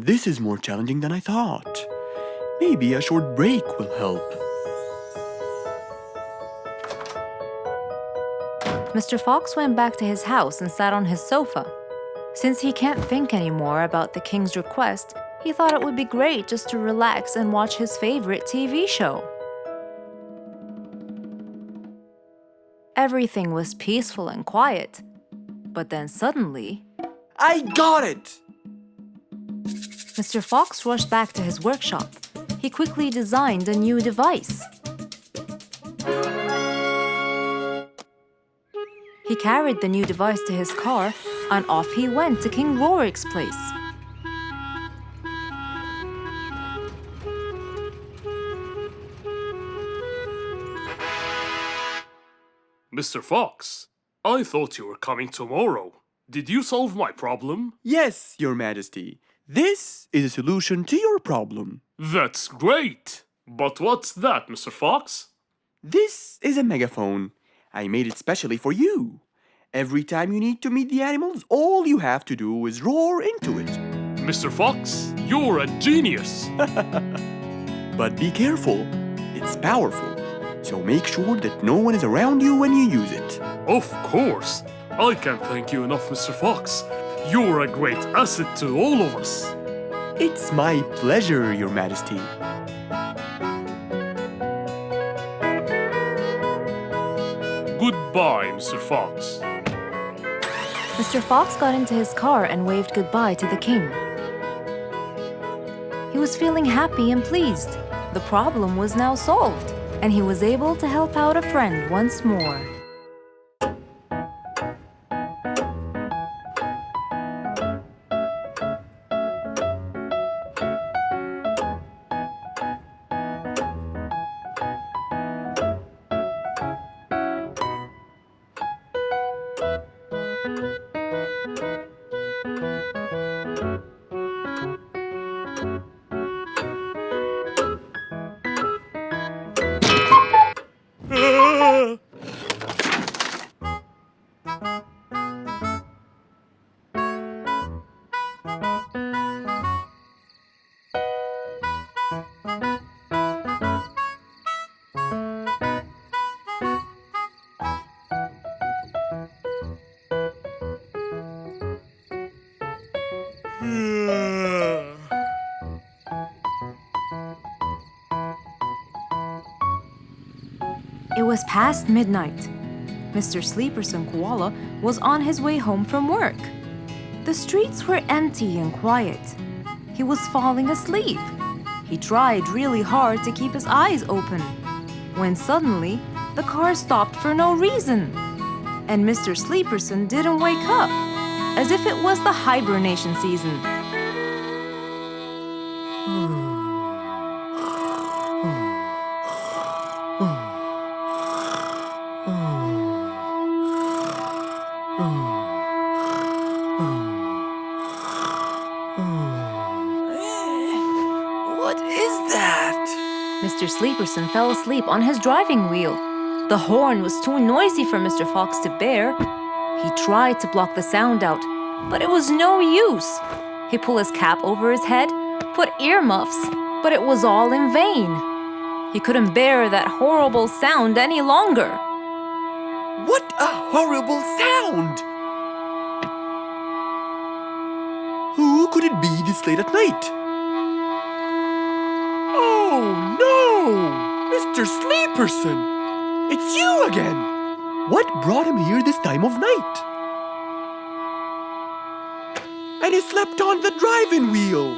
This is more challenging than I thought. Maybe a short break will help. Mr. Fox went back to his house and sat on his sofa. Since he can't think anymore about the king's request, he thought it would be great just to relax and watch his favorite TV show. Everything was peaceful and quiet, but then suddenly, I got it! Mr. Fox rushed back to his workshop. He quickly designed a new device. He carried the new device to his car, and off he went to King Rorik's place. Mr. Fox, I thought you were coming tomorrow. Did you solve my problem? Yes, Your Majesty. This is a solution to your problem. That's great! But what's that, Mr. Fox? This is a megaphone. I made it specially for you. Every time you need to meet the animals, all you have to do is roar into it. Mr. Fox, you're a genius! But be careful. It's powerful. So make sure that no one is around you when you use it. Of course! I can't thank you enough, Mr. Fox. You're a great asset to all of us. It's my pleasure, Your Majesty. Goodbye, Mr. Fox. Mr. Fox got into his car and waved goodbye to the king. He was feeling happy and pleased. The problem was now solved, and he was able to help out a friend once more. It was past midnight. Mr. Sleeperson Koala was on his way home from work. The streets were empty and quiet. He was falling asleep. He tried really hard to keep his eyes open, when suddenly the car stopped for no reason. And Mr. Sleeperson didn't wake up, as if it was the hibernation season. What is that? Mr. Sleeperson fell asleep on his driving wheel. The horn was too noisy for Mr. Fox to bear. He tried to block the sound out, but it was no use. He pulled his cap over his head, put earmuffs, but it was all in vain. He couldn't bear that horrible sound any longer. What a horrible sound! Who could it be this late at night? Oh no! Mr. Sleeperson! It's you again! What brought him here this time of night? And he slept on the driving wheel.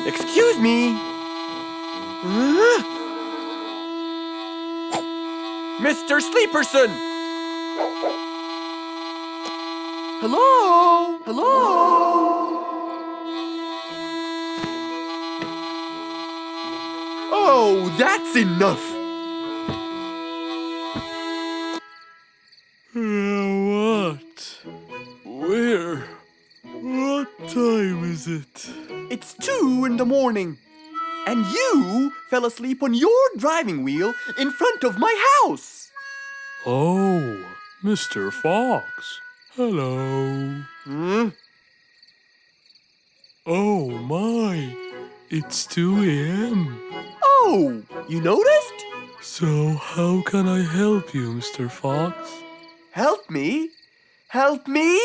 Excuse me. Mr. Sleeperson! Hello? Hello? Oh, that's enough. What? Where? What time is it? It's 2 in the morning. And you fell asleep on your driving wheel in front of my house. Oh, Mr. Fox. Hello. Oh my, it's 2 a.m. Oh, you noticed? So how can I help you, Mr. Fox? Help me? Help me?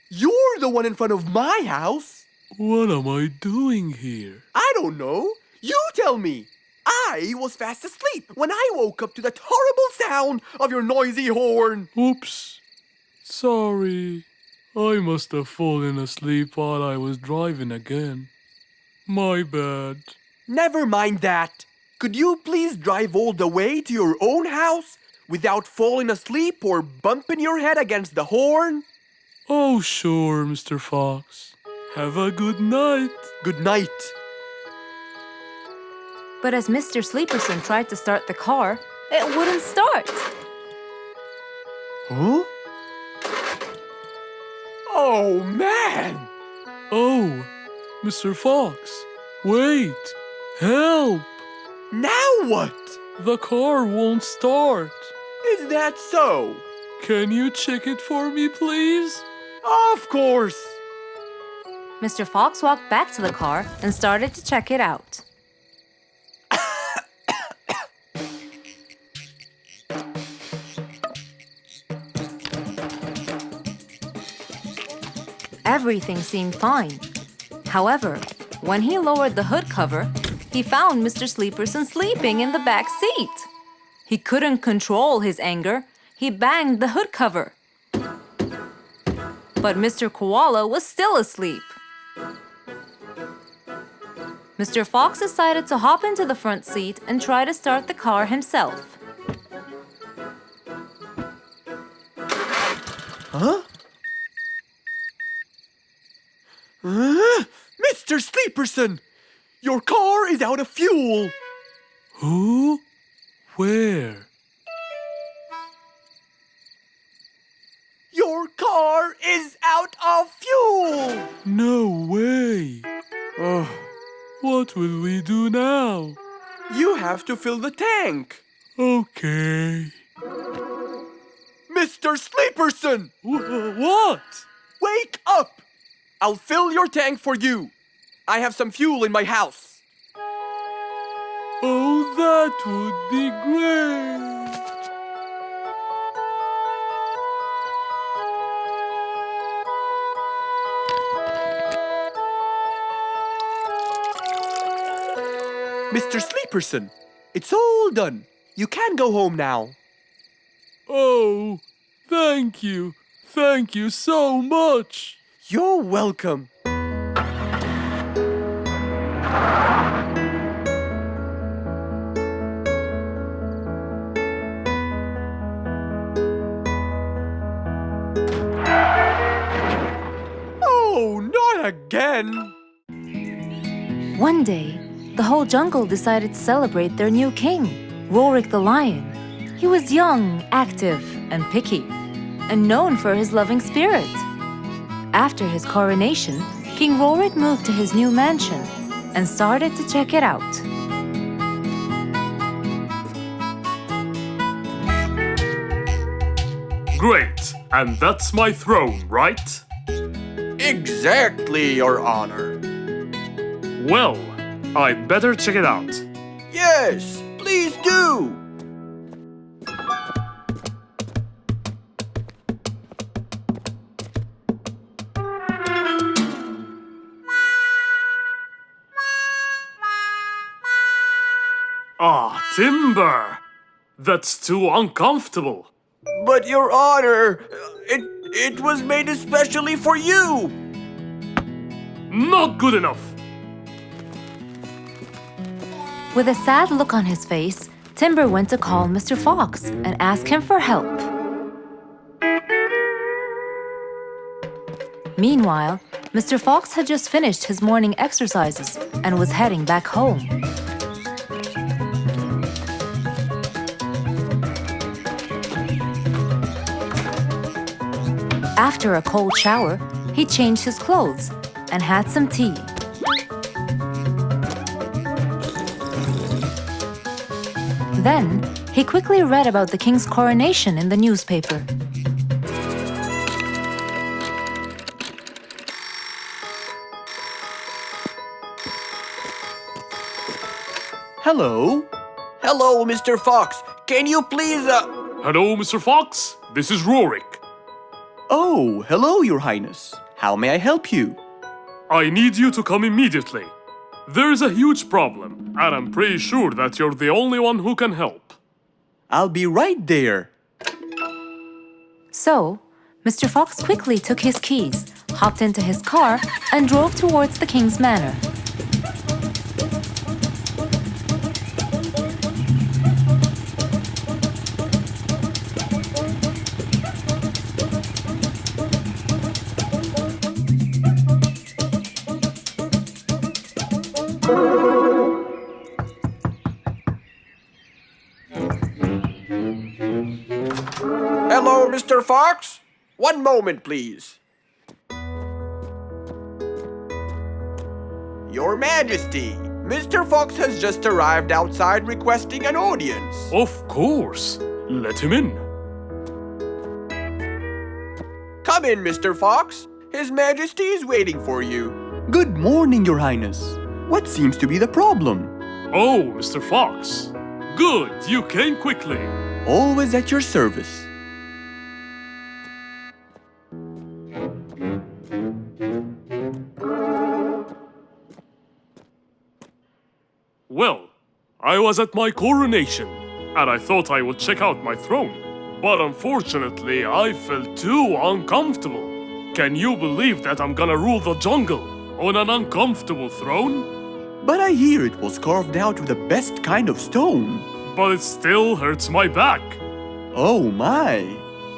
You're the one in front of my house. What am I doing here? I don't know. You tell me. I was fast asleep when I woke up to that horrible sound of your noisy horn. Oops. Sorry. I must have fallen asleep while I was driving again. My bad. Never mind that. Could you please drive all the way to your own house without falling asleep or bumping your head against the horn? Oh, sure, Mr. Fox. Have a good night. Good night. But as Mr. Sleeperson tried to start the car, it wouldn't start. Huh? Oh, man! Oh, Mr. Fox, wait! Help! Now what? The car won't start. Is that so? Can you check it for me, please? Of course! Mr. Fox walked back to the car and started to check it out. Everything seemed fine. However, when he lowered the hood cover, he found Mr. Sleeperson sleeping in the back seat. He couldn't control his anger. He banged the hood cover. But Mr. Koala was still asleep. Mr. Fox decided to hop into the front seat and try to start the car himself. Huh? Mr. Sleeperson! Your car is out of fuel! Who? Where? Your car is out of fuel! No way! What will we do now? You have to fill the tank. Okay. Mr. Sleeperson! What? Wake up! I'll fill your tank for you. I have some fuel in my house. Oh, that would be great. Mr. Sleeperson, it's all done. You can go home now. Oh, thank you. Thank you so much. You're welcome. Oh, not again! One day, the whole jungle decided to celebrate their new king, Rorik the lion. He was young, active, and picky, and known for his loving spirit. After his coronation, King Rorik moved to his new mansion and started to check it out. Great, and that's my throne, right? Exactly, Your Honor. Well, I'd better check it out. Yes, please do. Ah, timber! That's too uncomfortable. But Your Honor, it was made especially for you. Not good enough. With a sad look on his face, Timber went to call Mr. Fox and ask him for help. Meanwhile, Mr. Fox had just finished his morning exercises and was heading back home. After a cold shower, he changed his clothes and had some tea. Then, he quickly read about the king's coronation in the newspaper. Hello? Hello, Mr. Fox. Can you please, Hello, Mr. Fox. This is Rorik. Oh, hello, Your Highness. How may I help you? I need you to come immediately. There's a huge problem, and I'm pretty sure that you're the only one who can help. I'll be right there. So, Mr. Fox quickly took his keys, hopped into his car, and drove towards the king's manor. hello, Mr. Fox? One moment, please. Your Majesty, Mr. Fox has just arrived outside requesting an audience. Of course. Let him in. Come in, Mr. Fox. His Majesty is waiting for you. Good morning, Your Highness. What seems to be the problem? Oh, Mr. Fox. Good, you came quickly. Always at your service. Well, I was at my coronation, and I thought I would check out my throne. But unfortunately, I felt too uncomfortable. Can you believe that I'm gonna rule the jungle on an uncomfortable throne? But I hear it was carved out with the best kind of stone. But it still hurts my back. Oh my!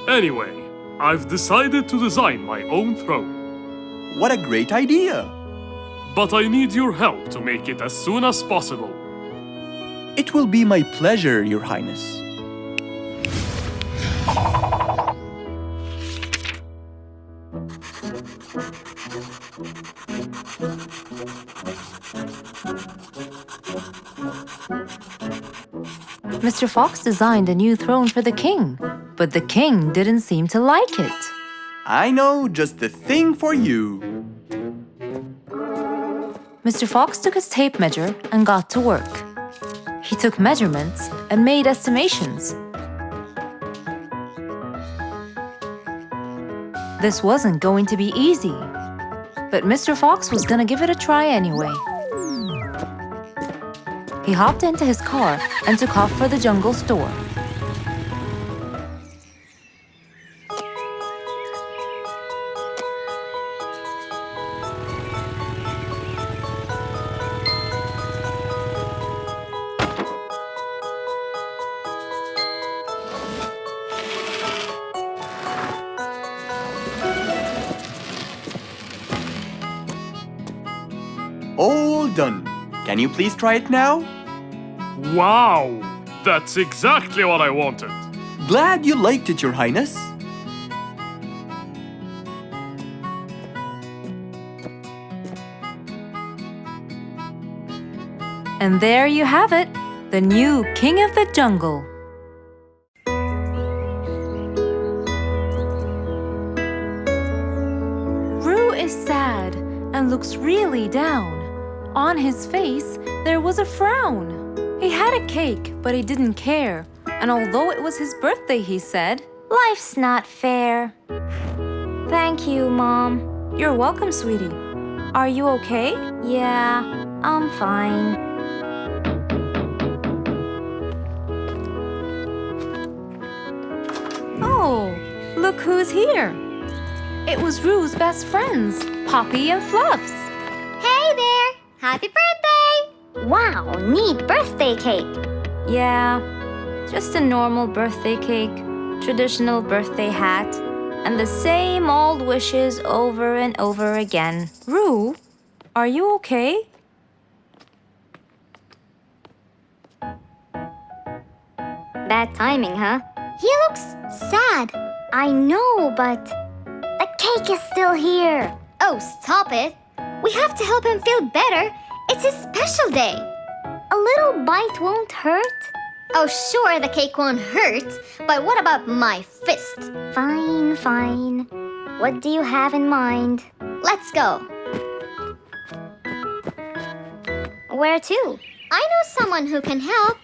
Anyway, I've decided to design my own throne. What a great idea! But I need your help to make it as soon as possible. It will be my pleasure, Your Highness. Mr. Fox designed a new throne for the king, but the king didn't seem to like it. I know just the thing for you. Mr. Fox took his tape measure and got to work. He took measurements and made estimations. This wasn't going to be easy, but Mr. Fox was gonna give it a try anyway. He hopped into his car and took off for the jungle store. All done. Can you please try it now? Wow! That's exactly what I wanted. Glad you liked it, Your Highness. And there you have it, the new King of the Jungle. Roo is sad and looks really down. On his face, there was a frown. He had a cake, but he didn't care. And although it was his birthday, he said, Life's not fair. Thank you, Mom. "You're welcome, sweetie. Are you okay?" Yeah, I'm fine. Oh, look who's here. It was Roo's best friends, Poppy and Fluffs. Hey there! Happy birthday! Wow, neat birthday cake. Yeah, just a normal birthday cake, traditional birthday hat, and the same old wishes over and over again. Roo, are you okay? Bad timing, huh? He looks sad. I know, but the cake is still here. Oh, stop it. We have to help him feel better. It's his special day. A little bite won't hurt. Oh, sure, the cake won't hurt. But what about my fist? Fine, fine. What do you have in mind? Let's go. Where to? I know someone who can help.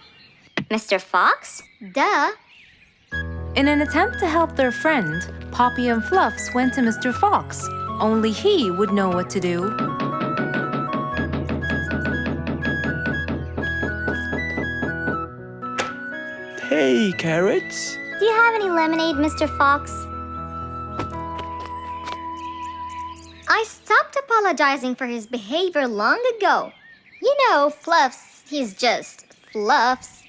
Mr. Fox? Duh. In an attempt to help their friend, Poppy and Fluffs went to Mr. Fox. Only he would know what to do. Hey, Carrots. Do you have any lemonade, Mr. Fox? I stopped apologizing for his behavior long ago. You know, Fluffs, he's just Fluffs.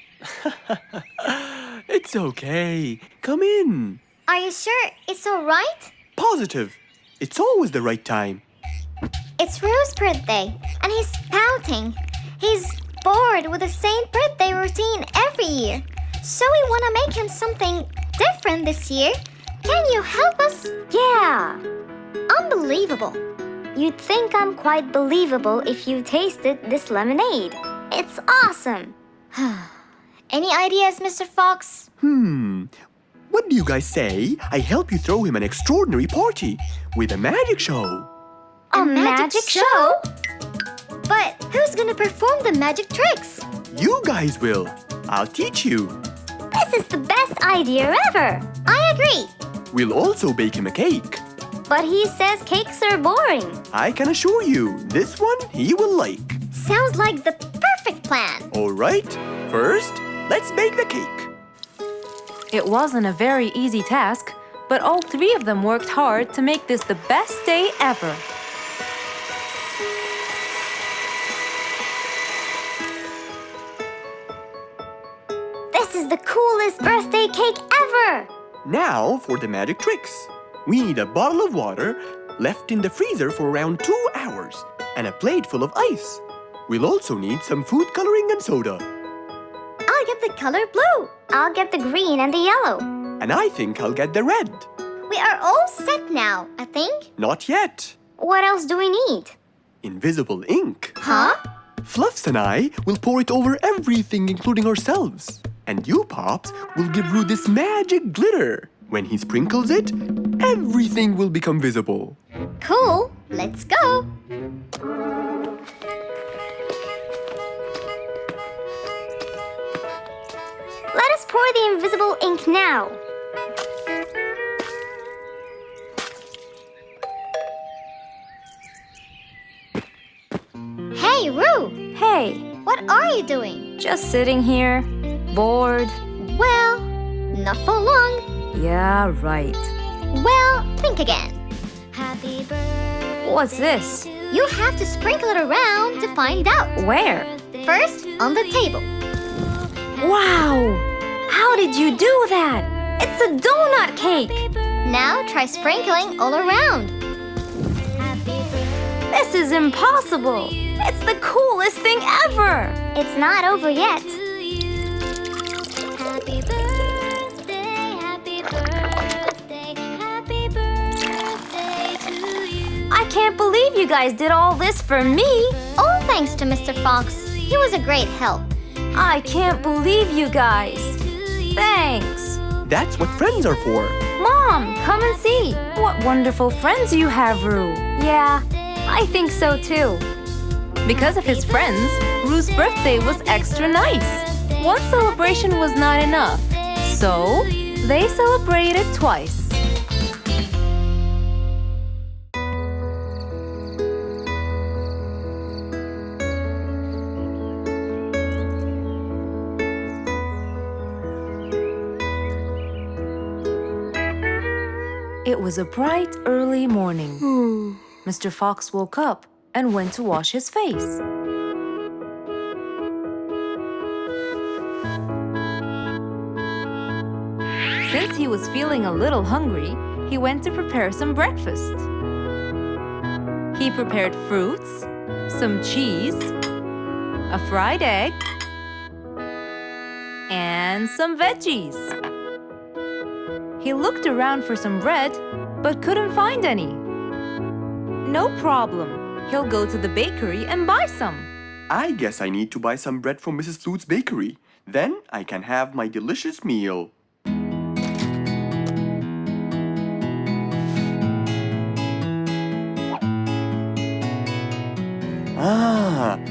It's okay. Come in. Are you sure it's all right? Positive. It's always the right time. It's Rue's birthday, and he's pouting. He's bored with the same birthday routine every year. So we want to make him something different this year. Can you help us? Yeah. Unbelievable. You'd think I'm quite believable if you tasted this lemonade. It's awesome. Any ideas, Mr. Fox? What do you guys say? I help you throw him an extraordinary party with a magic show. A magic show? But who's gonna perform the magic tricks? You guys will. I'll teach you. This is the best idea ever. I agree. We'll also bake him a cake. But he says cakes are boring. I can assure you, this one he will like. Sounds like the perfect plan. All right, first, let's bake the cake. It wasn't a very easy task, but all three of them worked hard to make this the best day ever. This is the coolest birthday cake ever. Now for the magic tricks. We need a bottle of water left in the freezer for around 2 hours and a plate full of ice. We'll also need some food coloring and soda. I'll get the color blue. I'll get the green and the yellow. And I think I'll get the red. We are all set now, I think. Not yet. What else do we need? Invisible ink. Huh? Fluffs and I will pour it over everything, including ourselves. And you, Pops, will give Roo this magic glitter. When he sprinkles it, everything will become visible. Cool. Let's go. Let us pour the invisible ink now. Hey, Roo! Hey, What are you doing? just sitting here, bored. Well, not for long. Yeah, right. Well, think again. Happy birthday. What's this? You have to sprinkle it around to find out. Where? First, on the table. Wow! How did you do that? It's a donut cake! Now try sprinkling all around. This is impossible. It's the coolest thing ever. It's not over yet. Happy birthday, happy birthday, happy birthday to you. I can't believe you guys did all this for me. All thanks to Mr. Fox. He was a great help. I can't believe you guys. Thanks. That's what friends are for. Mom, come and see. What wonderful friends you have, Roo. Yeah, I think so too. Because of his friends, Rue's birthday was extra nice. One celebration was not enough, so they celebrated twice. It was a bright, early morning. Mr. Fox woke up and went to wash his face. Since he was feeling a little hungry, he went to prepare some breakfast. He prepared fruits, some cheese, a fried egg, and some veggies. He looked around for some bread, but couldn't find any. No problem. He'll go to the bakery and buy some. I guess I need to buy some bread from Mrs. Flute's bakery. Then I can have my delicious meal.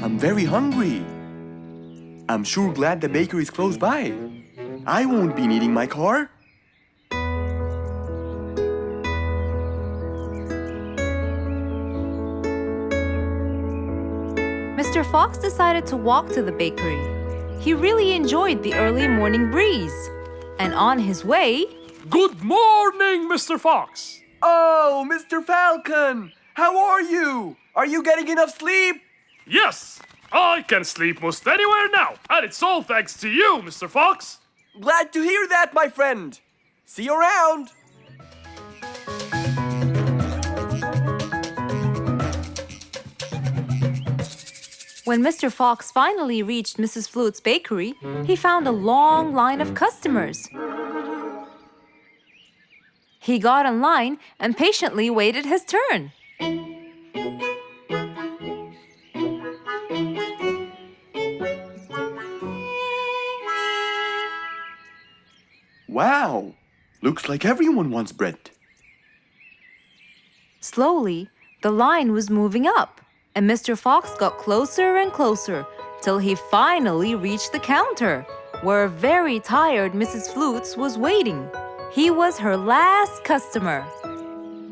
I'm very hungry. I'm sure glad the bakery is close by. I won't be needing my car. Mr. Fox decided to walk to the bakery. He really enjoyed the early morning breeze. And on his way... Good morning, Mr. Fox. Oh, Mr. Falcon! How are you? Are you getting enough sleep? Yes, I can sleep most anywhere now, and it's all thanks to you, Mr. Fox. Glad to hear that, my friend. See you around. When Mr. Fox finally reached Mrs. Flute's bakery, he found a long line of customers. He got in line and patiently waited his turn. Wow! Looks like everyone wants bread. Slowly, the line was moving up, and Mr. Fox got closer and closer till he finally reached the counter, where a very tired Mrs. Flutes was waiting. He was her last customer.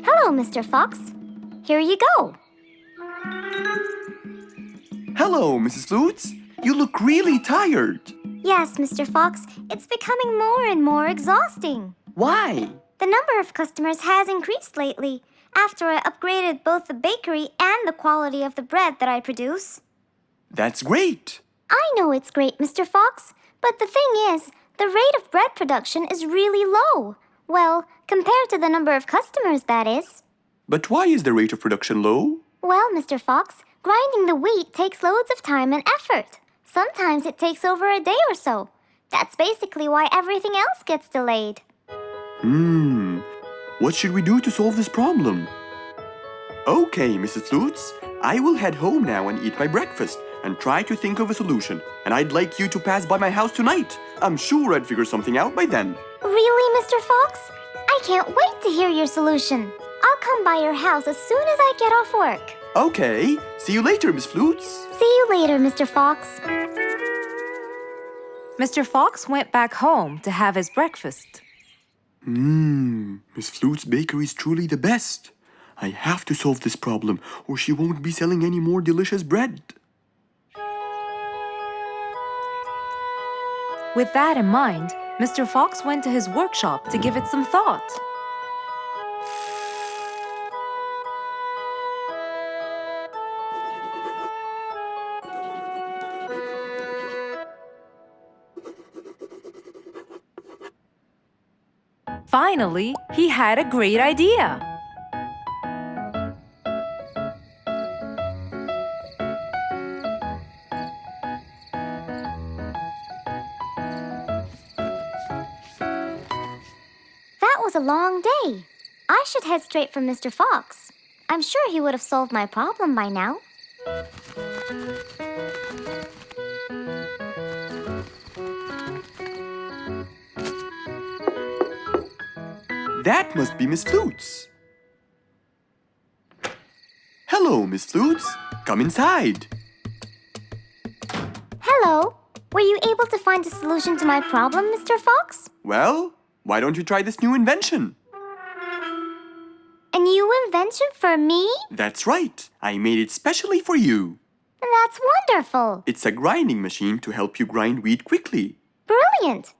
Hello, Mr. Fox. Here you go. Hello, Mrs. Flutes. You look really tired. Yes, Mr. Fox, it's becoming more and more exhausting. Why? The number of customers has increased lately after I upgraded both the bakery and the quality of the bread that I produce. That's great. I know it's great, Mr. Fox, but the thing is, the rate of bread production is really low. Well, compared to the number of customers, that is. But why is the rate of production low? Well, Mr. Fox, grinding the wheat takes loads of time and effort. Sometimes it takes over a day or so. That's basically why everything else gets delayed. What should we do to solve this problem? Okay, Mrs. Flutes, I will head home now and eat my breakfast and try to think of a solution. And I'd like you to pass by my house tonight. I'm sure I'd figure something out by then. Really, Mr. Fox? I can't wait to hear your solution. I'll come by your house as soon as I get off work. Okay, see you later, Miss Flutes. See you later, Mr. Fox. Mr. Fox went back home to have his breakfast. Miss Flute's bakery is truly the best. I have to solve this problem or she won't be selling any more delicious bread. With that in mind, Mr. Fox went to his workshop to give it some thought. Finally, he had a great idea. was a long day. I should head straight for Mr. Fox. I'm sure he would have solved my problem by now. That must be Miss Flutes. Hello, Miss Flutes. Come inside. Hello. Were you able to find a solution to my problem, Mr. Fox? Well, why don't you try this new invention? A new invention for me? That's right. I made it specially for you. That's wonderful. It's a grinding machine to help you grind wheat quickly. Brilliant.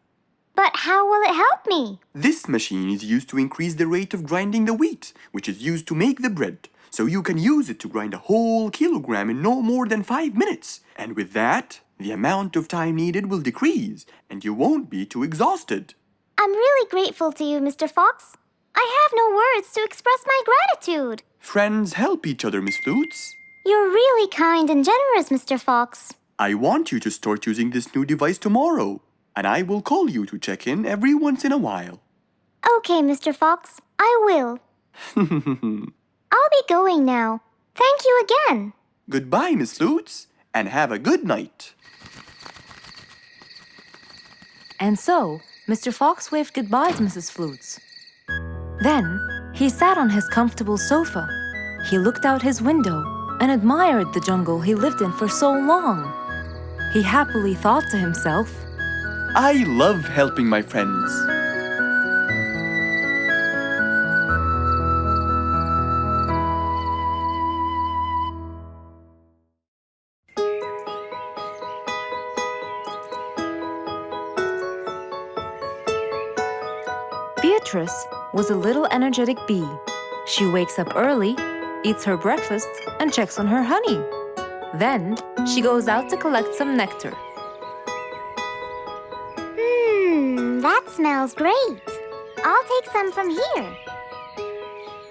But how will it help me? This machine is used to increase the rate of grinding the wheat, which is used to make the bread. So you can use it to grind a whole kilogram in no more than 5 minutes. And with that, the amount of time needed will decrease, and you won't be too exhausted. I'm really grateful to you, Mr. Fox. I have no words to express my gratitude. Friends help each other, Miss Flutes. You're really kind and generous, Mr. Fox. I want you to start using this new device tomorrow, and I will call you to check in every once in a while. Okay, Mr. Fox, I will. I'll be going now. Thank you again. Goodbye, Miss Flutes, and have a good night. And so, Mr. Fox waved goodbye to Mrs. Flutes. Then, he sat on his comfortable sofa. He looked out his window and admired the jungle he lived in for so long. He happily thought to himself, I love helping my friends. Beatrice was a little energetic bee. She wakes up early, eats her breakfast, and checks on her honey. Then, she goes out to collect some nectar. That smells great. I'll take some from here.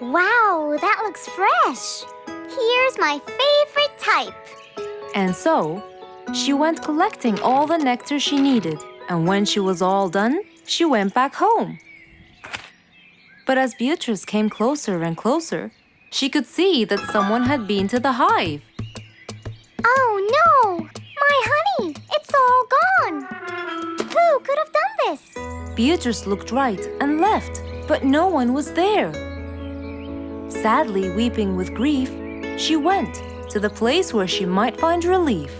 Wow, that looks fresh. Here's my favorite type. And so, she went collecting all the nectar she needed, and when she was all done, she went back home. But as Beatrice came closer and closer, she could see that someone had been to the hive. Oh no! My honey! It's all gone! Who could have done this? Beatrice looked right and left, but no one was there. Sadly weeping with grief, she went to the place where she might find relief.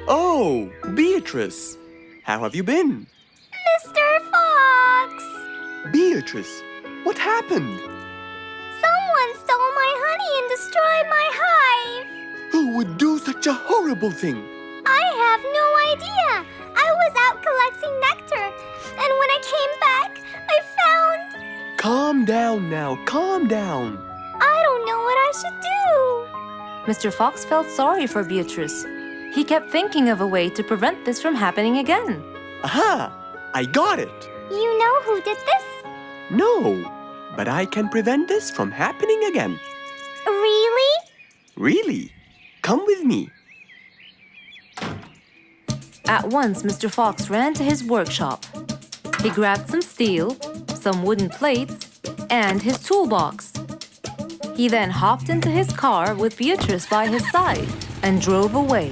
Oh, Beatrice, how have you been? Mr. Fox! Beatrice, what happened? Someone stole my honey and destroyed my hive! Who would do such a horrible thing? I have no idea! I was out collecting nectar, and when I came back, I found... Calm down now, calm down. I don't know what I should do. Mr. Fox felt sorry for Beatrice. He kept thinking of a way to prevent this from happening again. Aha! I got it! You know who did this? No, but I can prevent this from happening again. Really? Really? Come with me. At once, Mr. Fox ran to his workshop. He grabbed some steel, some wooden plates, and his toolbox. He then hopped into his car with Beatrice by his side and drove away.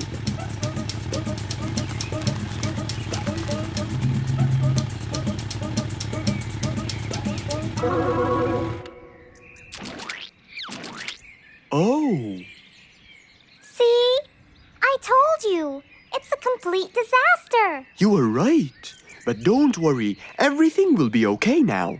Oh, See? I told you. It's a complete disaster. you were right. But don't worry, everything will be okay now.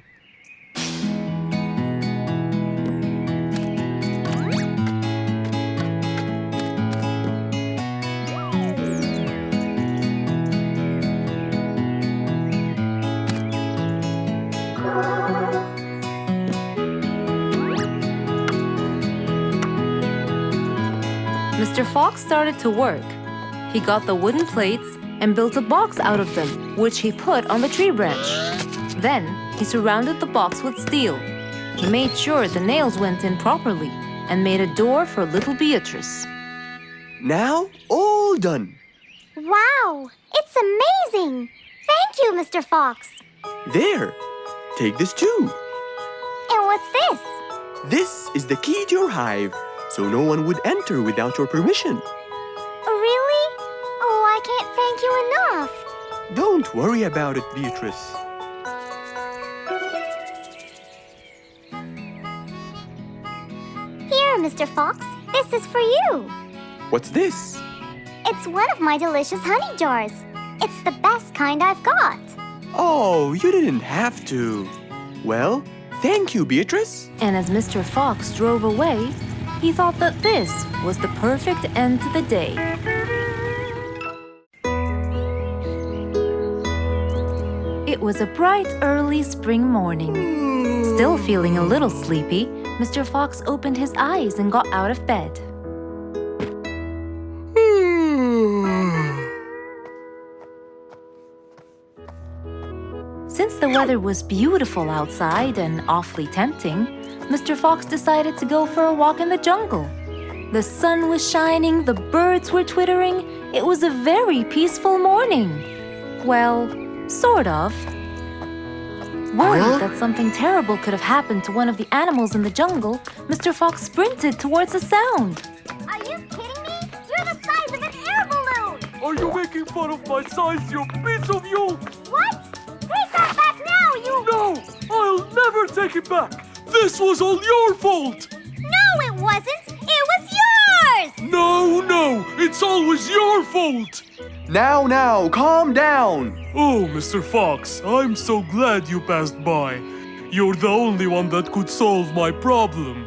Mr. Fox started to work. He got the wooden plates and built a box out of them, which he put on the tree branch. Then, he surrounded the box with steel. He made sure the nails went in properly and made a door for little Beatrice. Now, all done. Wow, it's amazing. Thank you, Mr. Fox. There, take this too. And what's this? This is the key to your hive, so no one would enter without your permission. Really? Oh, I can't thank you enough. Don't worry about it, Beatrice. Here, Mr. Fox, this is for you. What's this? It's one of my delicious honey jars. It's the best kind I've got. Oh, you didn't have to. Well, thank you, Beatrice. And as Mr. Fox drove away, he thought that this was the perfect end to the day. It was a bright, early spring morning. Still feeling a little sleepy, Mr. Fox opened his eyes and got out of bed. Since the weather was beautiful outside and awfully tempting, Mr. Fox decided to go for a walk in the jungle. The sun was shining, the birds were twittering. It was a very peaceful morning. Well, sort of. Worried that something terrible could have happened to one of the animals in the jungle, Mr. Fox sprinted towards the sound. Are you kidding me? You're the size of an air balloon! Are you making fun of my size, you piece of you? What? Take that back now, you... No! I'll never take it back! This was all your fault! No, it wasn't! It was yours! No! It's always your fault! Now, calm down. Oh, Mr. Fox, I'm so glad you passed by. You're the only one that could solve my problem.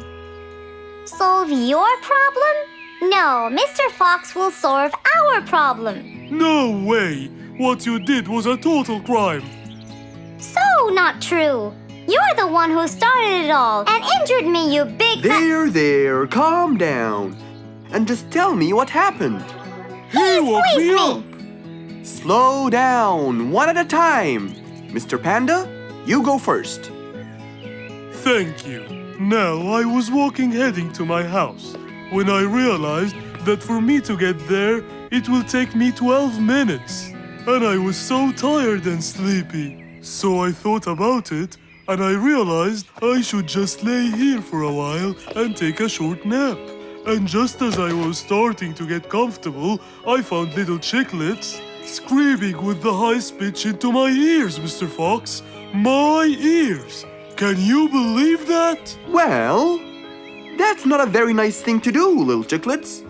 Solve your problem? No, Mr. Fox will solve our problem. No way! What you did was a total crime. So not true. You're the one who started it all and injured me, you big There, calm down. And just tell me what happened. He woke me squeezed up! Slow down, one at a time. Mr. Panda, you go first. Thank you. Now, I was walking heading to my house when I realized that for me to get there, it will take me 12 minutes. And I was so tired and sleepy. So I thought about it, and I realized I should just lay here for a while and take a short nap. And just as I was starting to get comfortable, I found little chicklets screaming with the highest pitch into my ears, Mr. Fox. My ears! Can you believe that? Well, that's not a very nice thing to do, little chicklets.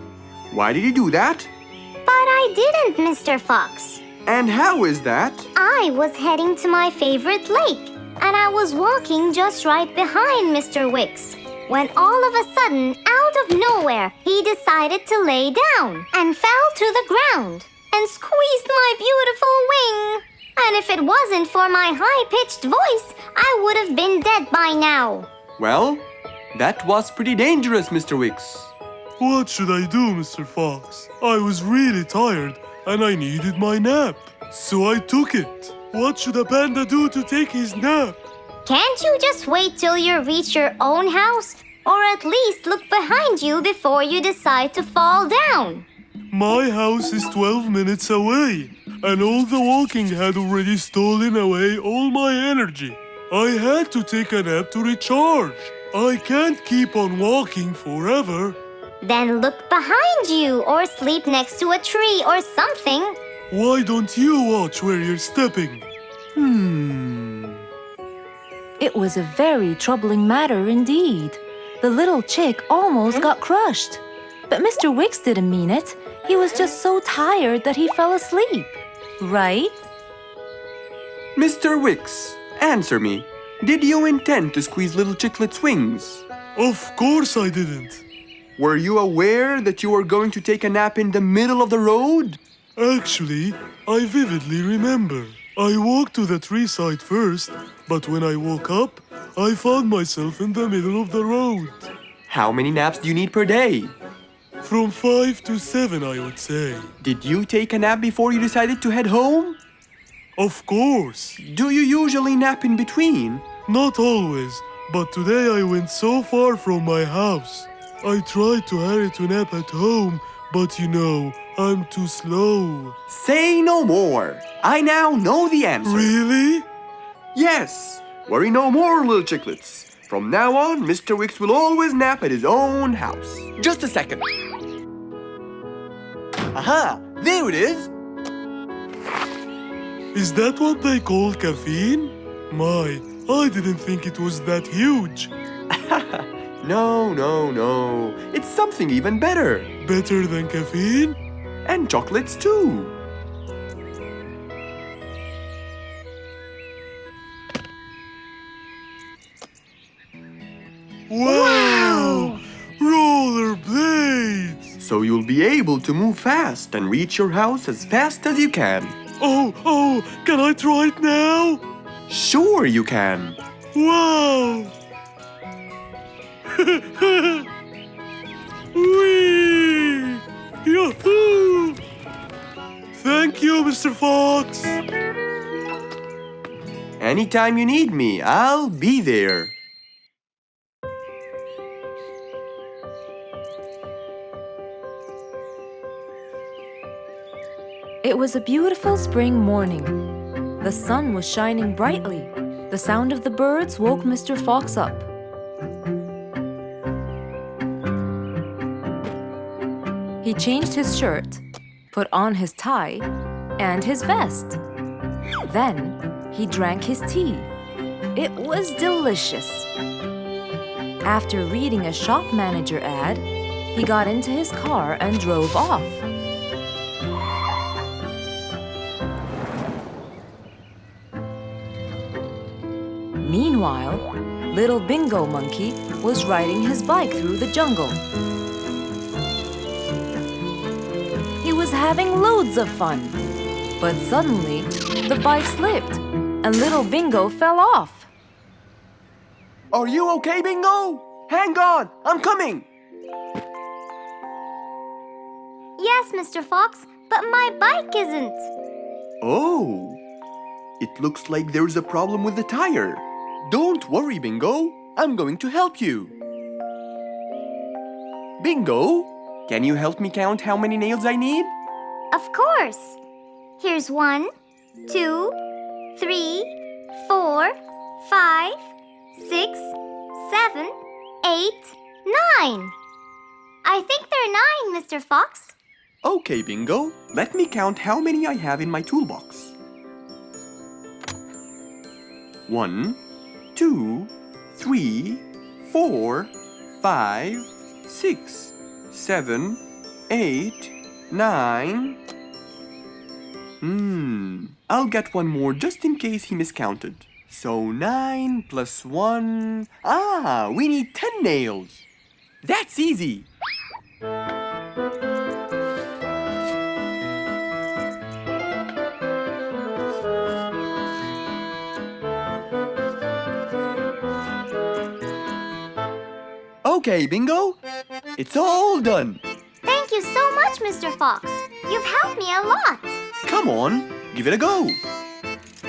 Why did you do that? But I didn't, Mr. Fox. And how is that? I was heading to my favorite lake, and I was walking just right behind Mr. Wicks, when all of a sudden, out of nowhere, he decided to lay down and fell to the ground and squeezed my beautiful wing. And if it wasn't for my high-pitched voice, I would have been dead by now. Well, that was pretty dangerous, Mr. Wicks. What should I do, Mr. Fox? I was really tired and I needed my nap. So I took it. What should a panda do to take his nap? Can't you just wait till you reach your own house? Or at least look behind you before you decide to fall down? My house is 12 minutes away, and all the walking had already stolen away all my energy. I had to take a nap to recharge. I can't keep on walking forever. Then look behind you or sleep next to a tree or something. Why don't you watch where you're stepping? It was a very troubling matter indeed. The little chick almost got crushed. But Mr. Wicks didn't mean it. He was just so tired that he fell asleep. Right? Mr. Wicks, answer me. Did you intend to squeeze little chiclet's wings? Of course I didn't. Were you aware that you were going to take a nap in the middle of the road? Actually, I vividly remember. I walked to the tree side first, but when I woke up, I found myself in the middle of the road. How many naps do you need per day? From 5 to 7, I would say. Did you take a nap before you decided to head home? Of course. Do you usually nap in between? Not always, but today I went so far from my house. I tried to hurry to nap at home, but you know, I'm too slow. Say no more. I now know the answer. Really? Yes! Worry no more, little chicklets. From now on, Mr. Wicks will always nap at his own house. Just a second. Aha! There it is! Is that what they call caffeine? My, I didn't think it was that huge. No. It's something even better. Better than caffeine? And chocolates too. Wow! Rollerblades! So you'll be able to move fast and reach your house as fast as you can. Oh, can I try it now? Sure you can. Wow! Whee! Yahoo! Thank you, Mr. Fox. Anytime you need me, I'll be there. It was a beautiful spring morning. The sun was shining brightly. The sound of the birds woke Mr. Fox up. He changed his shirt, put on his tie, and his vest. Then he drank his tea. It was delicious. After reading a shop manager ad, he got into his car and drove off. Meanwhile, little Bingo Monkey was riding his bike through the jungle. He was having loads of fun, but suddenly the bike slipped and little Bingo fell off. Are you okay, Bingo? Hang on, I'm coming. Yes, Mr. Fox, but my bike isn't. Oh, it looks like there's a problem with the tire. Don't worry, Bingo. I'm going to help you. Bingo, can you help me count how many nails I need? Of course. Here's 1, 2, 3, 4, 5, 6, 7, 8, 9. I think there are 9, Mr. Fox. Okay, Bingo. Let me count how many I have in my toolbox. 1, 2, 3, 4, 5, 6, 7, 8, 9. I'll get one more just in case he miscounted. So 9 plus 1. We need 10 nails. That's easy. Okay, Bingo. It's all done. Thank you so much, Mr. Fox. You've helped me a lot. Come on, give it a go.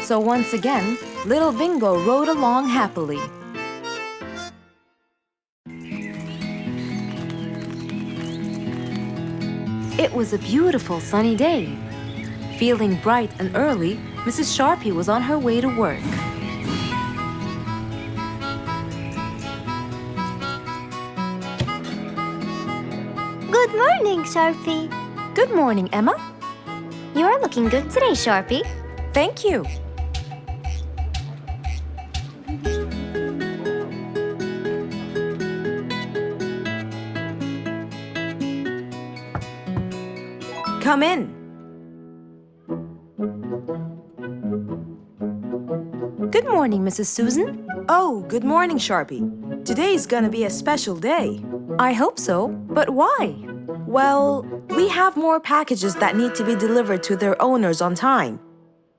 So once again, little Bingo rode along happily. It was a beautiful sunny day. Feeling bright and early, Mrs. Sharpie was on her way to work. Good morning, Sharpie. Good morning, Emma. You're looking good today, Sharpie. Thank you. Come in. Good morning, Mrs. Susan. Oh, good morning, Sharpie. Today's gonna be a special day. I hope so, but why? Well, we have more packages that need to be delivered to their owners on time.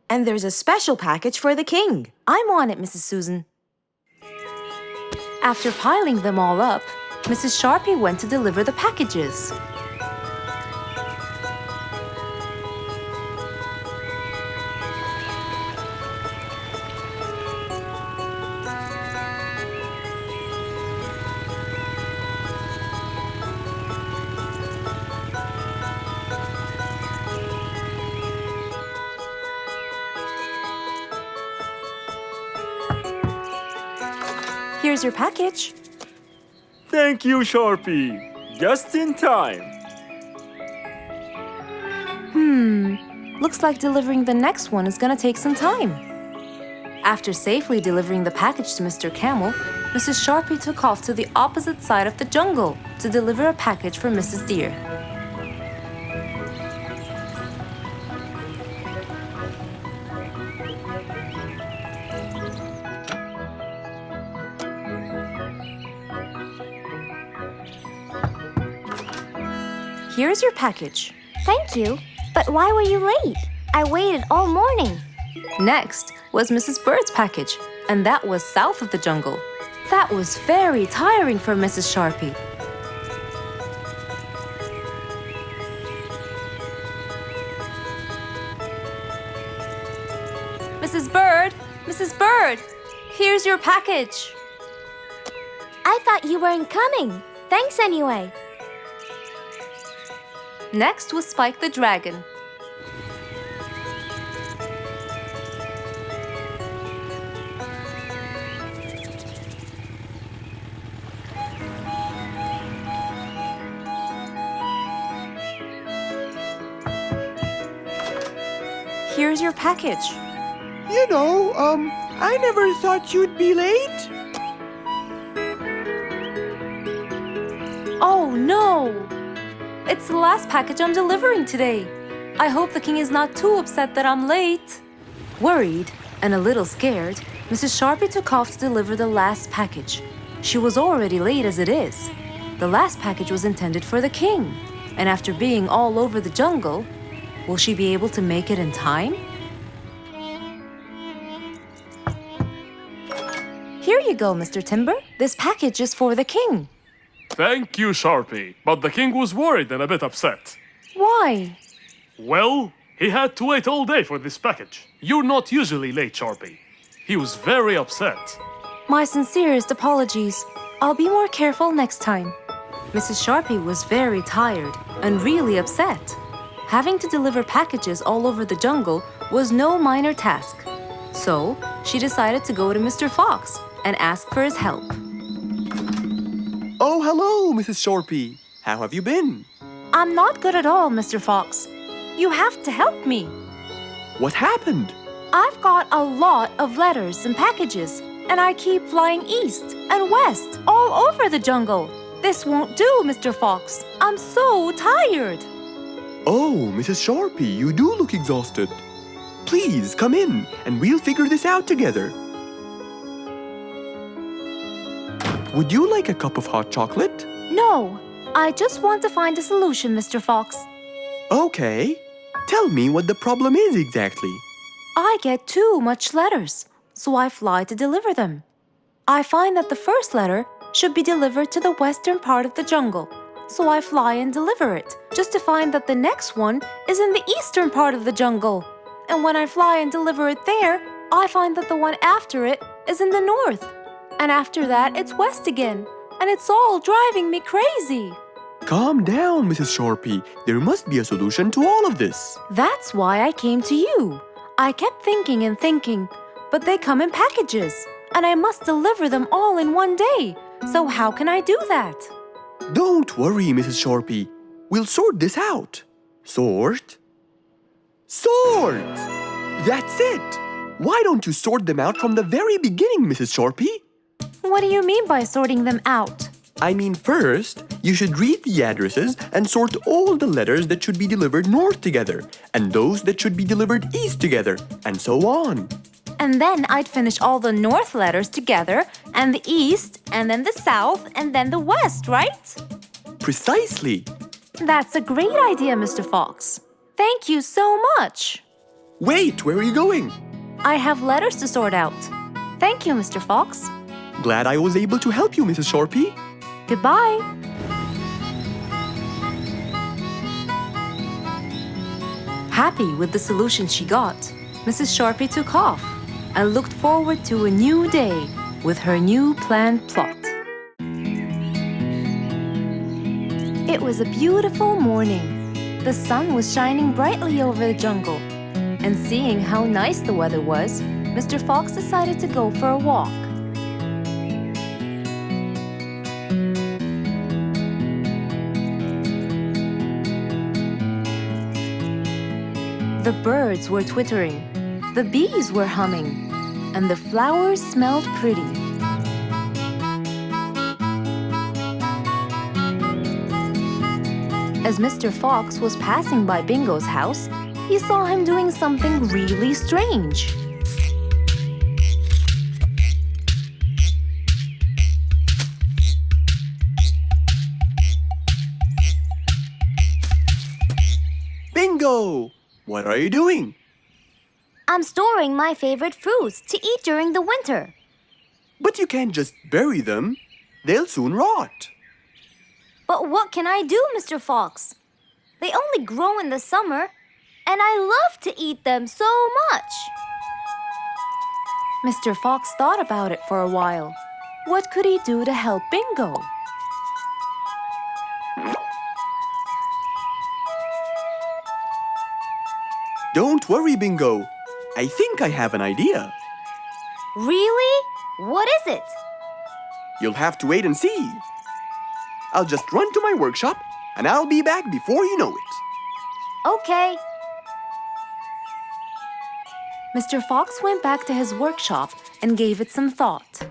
And there's a special package for the king. I'm on it, Mrs. Susan. After piling them all up, Mrs. Sharpie went to deliver the packages. Here's your package. Thank you, Sharpie. Just in time. Looks like delivering the next one is gonna take some time. After safely delivering the package to Mr. Camel, Mrs. Sharpie took off to the opposite side of the jungle to deliver a package for Mrs. Deer. Here's your package. Thank you. But why were you late? I waited all morning. Next was Mrs. Bird's package, and that was south of the jungle. That was very tiring for Mrs. Sharpie. Mrs. Bird! Mrs. Bird! Here's your package. I thought you weren't coming. Thanks anyway. Next was Spike the Dragon. Here's your package. I never thought you'd be late. Oh no! It's the last package I'm delivering today. I hope the king is not too upset that I'm late. Worried and a little scared, Mrs. Sharpie took off to deliver the last package. She was already late as it is. The last package was intended for the king, and after being all over the jungle, will she be able to make it in time? Here you go, Mr. Timber. This package is for the king. Thank you, Sharpie. But the king was worried and a bit upset. Why? Well, he had to wait all day for this package. You're not usually late, Sharpie. He was very upset. My sincerest apologies. I'll be more careful next time. Mrs. Sharpie was very tired and really upset. Having to deliver packages all over the jungle was no minor task. So, she decided to go to Mr. Fox and ask for his help. Oh, hello, Mrs. Sharpie. How have you been? I'm not good at all, Mr. Fox. You have to help me. What happened? I've got a lot of letters and packages, and I keep flying east and west all over the jungle. This won't do, Mr. Fox. I'm so tired. Oh, Mrs. Sharpie, you do look exhausted. Please come in and we'll figure this out together. Would you like a cup of hot chocolate? No, I just want to find a solution, Mr. Fox. Okay. Tell me what the problem is exactly. I get too much letters, so I fly to deliver them. I find that the first letter should be delivered to the western part of the jungle, so I fly and deliver it, just to find that the next one is in the eastern part of the jungle. And when I fly and deliver it there, I find that the one after it is in the north. And after that, it's west again. And it's all driving me crazy. Calm down, Mrs. Sharpie. There must be a solution to all of this. That's why I came to you. I kept thinking and thinking, but they come in packages, and I must deliver them all in one day. So how can I do that? Don't worry, Mrs. Sharpie. We'll sort this out. Sort? Sort! That's it! Why don't you sort them out from the very beginning, Mrs. Sharpie? What do you mean by sorting them out? I mean, first, you should read the addresses and sort all the letters that should be delivered north together, and those that should be delivered east together, and so on. And then I'd finish all the north letters together, and the east, and then the south, and then the west, right? Precisely. That's a great idea, Mr. Fox. Thank you so much. Wait, where are you going? I have letters to sort out. Thank you, Mr. Fox. Glad I was able to help you, Mrs. Sharpie. Goodbye. Happy with the solution she got, Mrs. Sharpie took off and looked forward to a new day with her new planned plot. It was a beautiful morning. The sun was shining brightly over the jungle, and seeing how nice the weather was, Mr. Fox decided to go for a walk. The birds were twittering, the bees were humming, and the flowers smelled pretty. As Mr. Fox was passing by Bingo's house, he saw him doing something really strange. Bingo! What are you doing? I'm storing my favorite fruits to eat during the winter. But you can't just bury them. They'll soon rot. But what can I do, Mr. Fox? They only grow in the summer, and I love to eat them so much. Mr. Fox thought about it for a while. What could he do to help Bingo? Don't worry, Bingo. I think I have an idea. Really? What is it? You'll have to wait and see. I'll just run to my workshop, and I'll be back before you know it. Okay. Mr. Fox went back to his workshop and gave it some thought.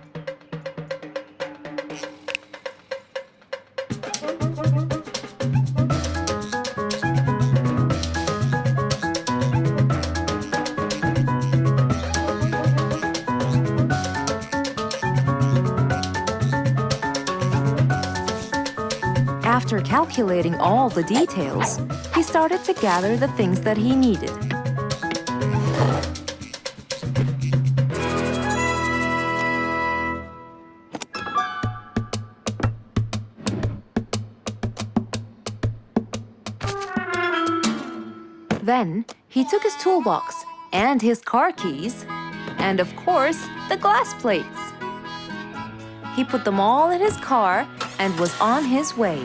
After calculating all the details, he started to gather the things that he needed. Then he took his toolbox and his car keys, and of course, the glass plates. He put them all in his car and was on his way.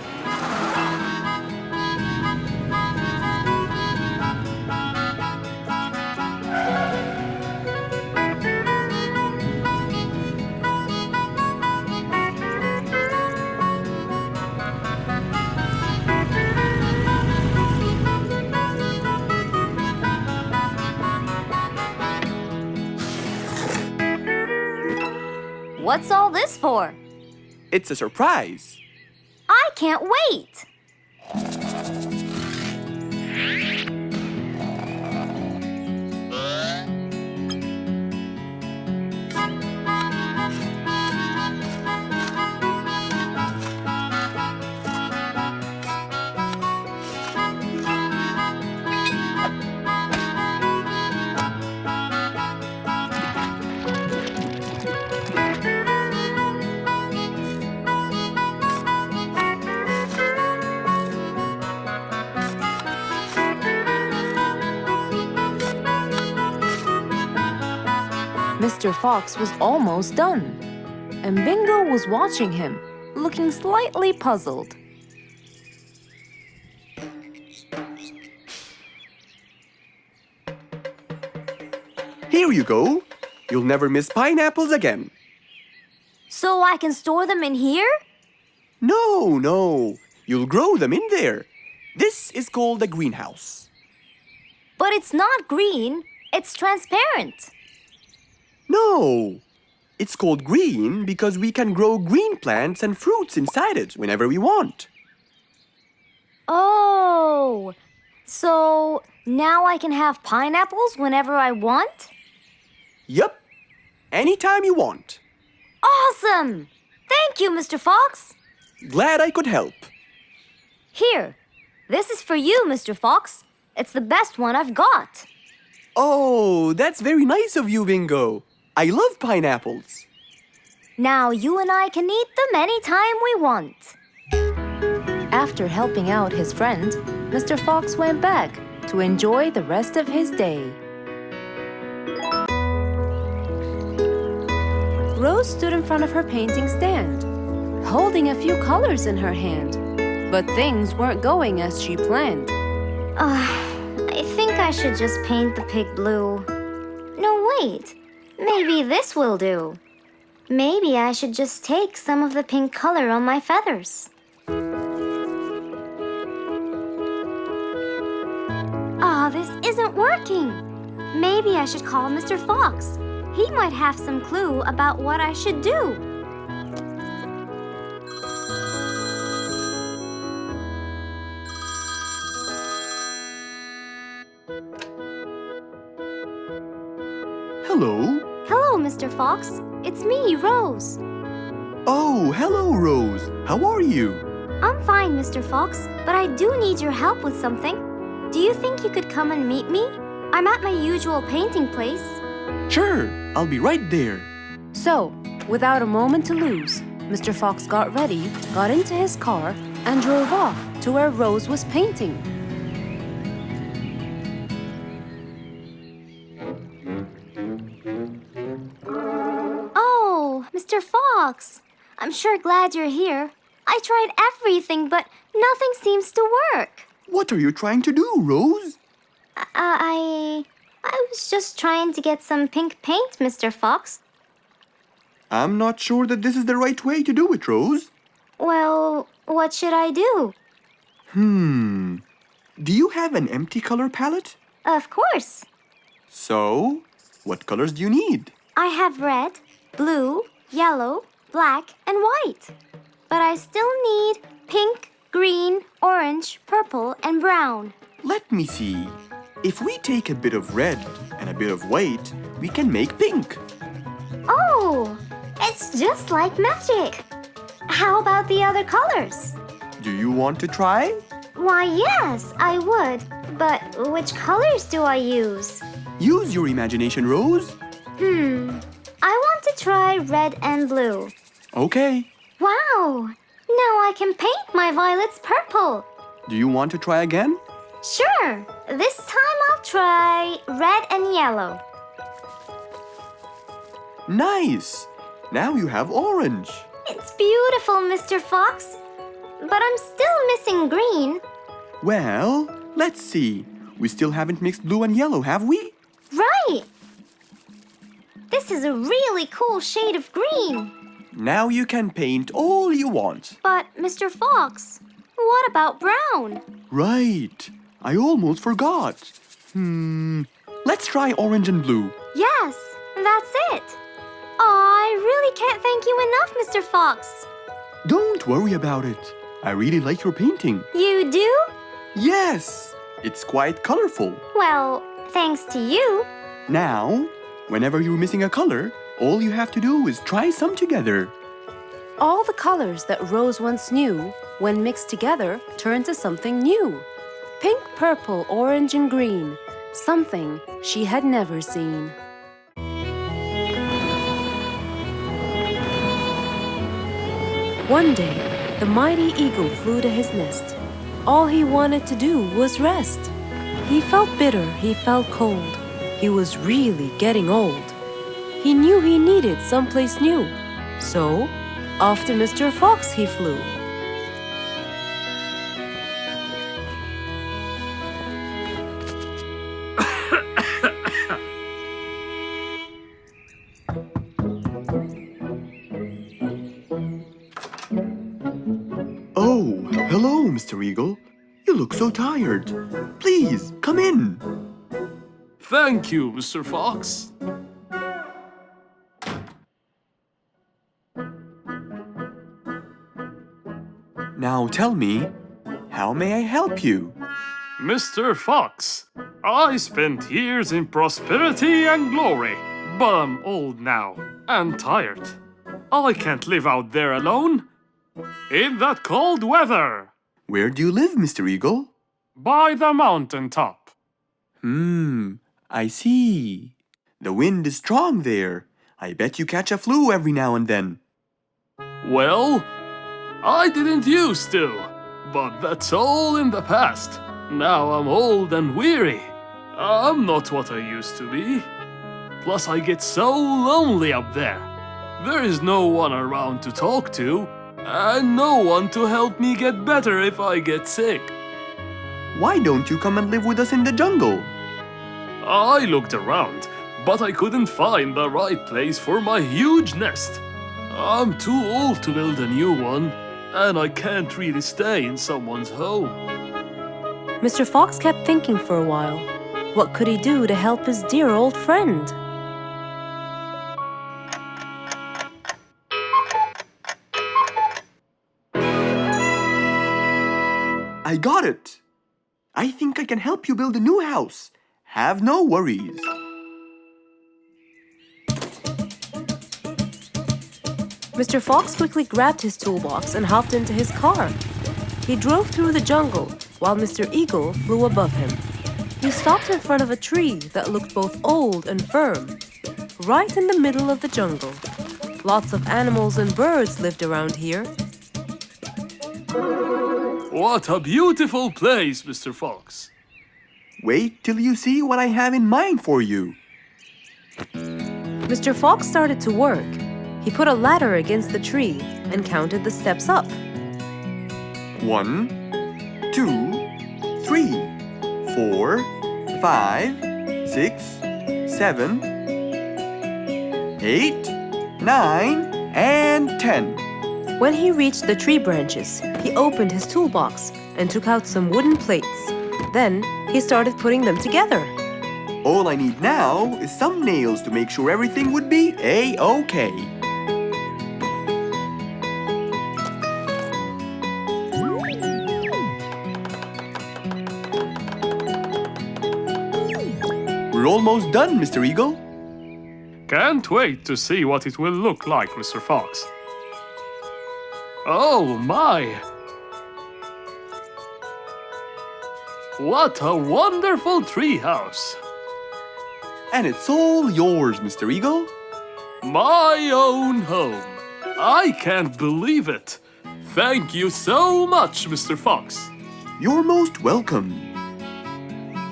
What's all this for? It's a surprise. I can't wait! Mr. Fox was almost done, and Bingo was watching him, looking slightly puzzled. Here you go. You'll never miss pineapples again. So I can store them in here? No. You'll grow them in there. This is called a greenhouse. But it's not green, it's transparent. No. It's called green because we can grow green plants and fruits inside it whenever we want. Oh, so now I can have pineapples whenever I want? Yup. Anytime you want. Awesome! Thank you, Mr. Fox. Glad I could help. Here, this is for you, Mr. Fox. It's the best one I've got. Oh, that's very nice of you, Bingo. I love pineapples. Now you and I can eat them anytime we want. After helping out his friend, Mr. Fox went back to enjoy the rest of his day. Rose stood in front of her painting stand, holding a few colors in her hand. But things weren't going as she planned. I think I should just paint the pig blue. No, wait. Maybe this will do. Maybe I should just take some of the pink color on my feathers. this isn't working. Maybe I should call Mr. Fox. He might have some clue about what I should do. Hello. Hello, Mr. Fox. It's me, Rose. Oh, hello, Rose. How are you? I'm fine, Mr. Fox, but I do need your help with something. Do you think you could come and meet me? I'm at my usual painting place. Sure, I'll be right there. So, without a moment to lose, Mr. Fox got ready, got into his car, and drove off to where Rose was painting. Oh, Mr. Fox. I'm sure glad you're here. I tried everything, but nothing seems to work. What are you trying to do, Rose? I was just trying to get some pink paint, Mr. Fox. I'm not sure that this is the right way to do it, Rose. Well, what should I do? Do you have an empty color palette? Of course. So, what colors do you need? I have red, blue, yellow, black, and white. But I still need pink, green, orange, purple, and brown. Let me see. If we take a bit of red and a bit of white, we can make pink. Oh, it's just like magic. How about the other colors? Do you want to try? Why, yes, I would. But which colors do I use? Use your imagination, Rose. I want to try red and blue. Okay. Wow! Now I can paint my violets purple. Do you want to try again? Sure. This time I'll try red and yellow. Nice! Now you have orange. It's beautiful, Mr. Fox. But I'm still missing green. Well, let's see. We still haven't mixed blue and yellow, have we? Right! This is a really cool shade of green. Now you can paint all you want. But, Mr. Fox, what about brown? Right. I almost forgot. Let's try orange and blue. Yes, that's it. I really can't thank you enough, Mr. Fox. Don't worry about it. I really like your painting. You do? Yes! It's quite colorful. Well, thanks to you. Now, whenever you're missing a color, all you have to do is try some together. All the colors that Rose once knew, when mixed together, turned to something new. Pink, purple, orange, and green. Something she had never seen. One day, the mighty eagle flew to his nest. All he wanted to do was rest. He felt bitter, he felt cold. He was really getting old. He knew he needed someplace new. So, off to Mr. Fox he flew. Oh, hello, Mr. Eagle. You look so tired. Please, come in. Thank you, Mr. Fox. Now tell me, how may I help you? Mr. Fox, I spent years in prosperity and glory, but I'm old now and tired. I can't live out there alone in that cold weather. Where do you live, Mr. Eagle? By the mountain top. I see. The wind is strong there. I bet you catch a flu every now and then. Well, I didn't used to, but that's all in the past. Now I'm old and weary. I'm not what I used to be. Plus I get so lonely up there. There is no one around to talk to, and no one to help me get better if I get sick. Why don't you come and live with us in the jungle? I looked around, but I couldn't find the right place for my huge nest. I'm too old to build a new one, and I can't really stay in someone's home. Mr. Fox kept thinking for a while. What could he do to help his dear old friend? I got it! I think I can help you build a new house. Have no worries. Mr. Fox quickly grabbed his toolbox and hopped into his car. He drove through the jungle while Mr. Eagle flew above him. He stopped in front of a tree that looked both old and firm, right in the middle of the jungle. Lots of animals and birds lived around here. What a beautiful place, Mr. Fox. Wait till you see what I have in mind for you. Mr. Fox started to work. He put a ladder against the tree and counted the steps up. 1, 2, 3, 4, 5, 6, 7, 8, 9, and 10. When he reached the tree branches, he opened his toolbox and took out some wooden plates. Then he started putting them together. All I need now is some nails to make sure everything would be A-OK. We're almost done, Mr. Eagle. Can't wait to see what it will look like, Mr. Fox. Oh my! What a wonderful treehouse! And it's all yours, Mr. Eagle. My own home. I can't believe it. Thank you so much, Mr. Fox. You're most welcome.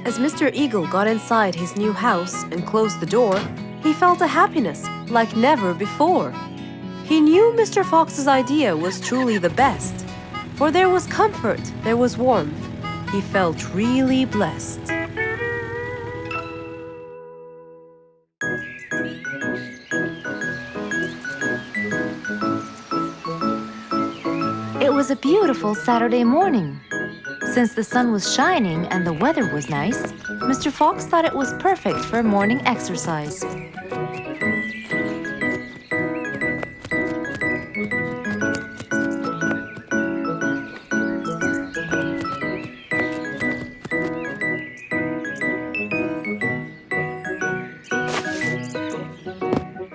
As Mr. Eagle got inside his new house and closed the door, he felt a happiness like never before. He knew Mr. Fox's idea was truly the best, for there was comfort, there was warmth. He felt really blessed. It was a beautiful Saturday morning. Since the sun was shining and the weather was nice, Mr. Fox thought it was perfect for morning exercise.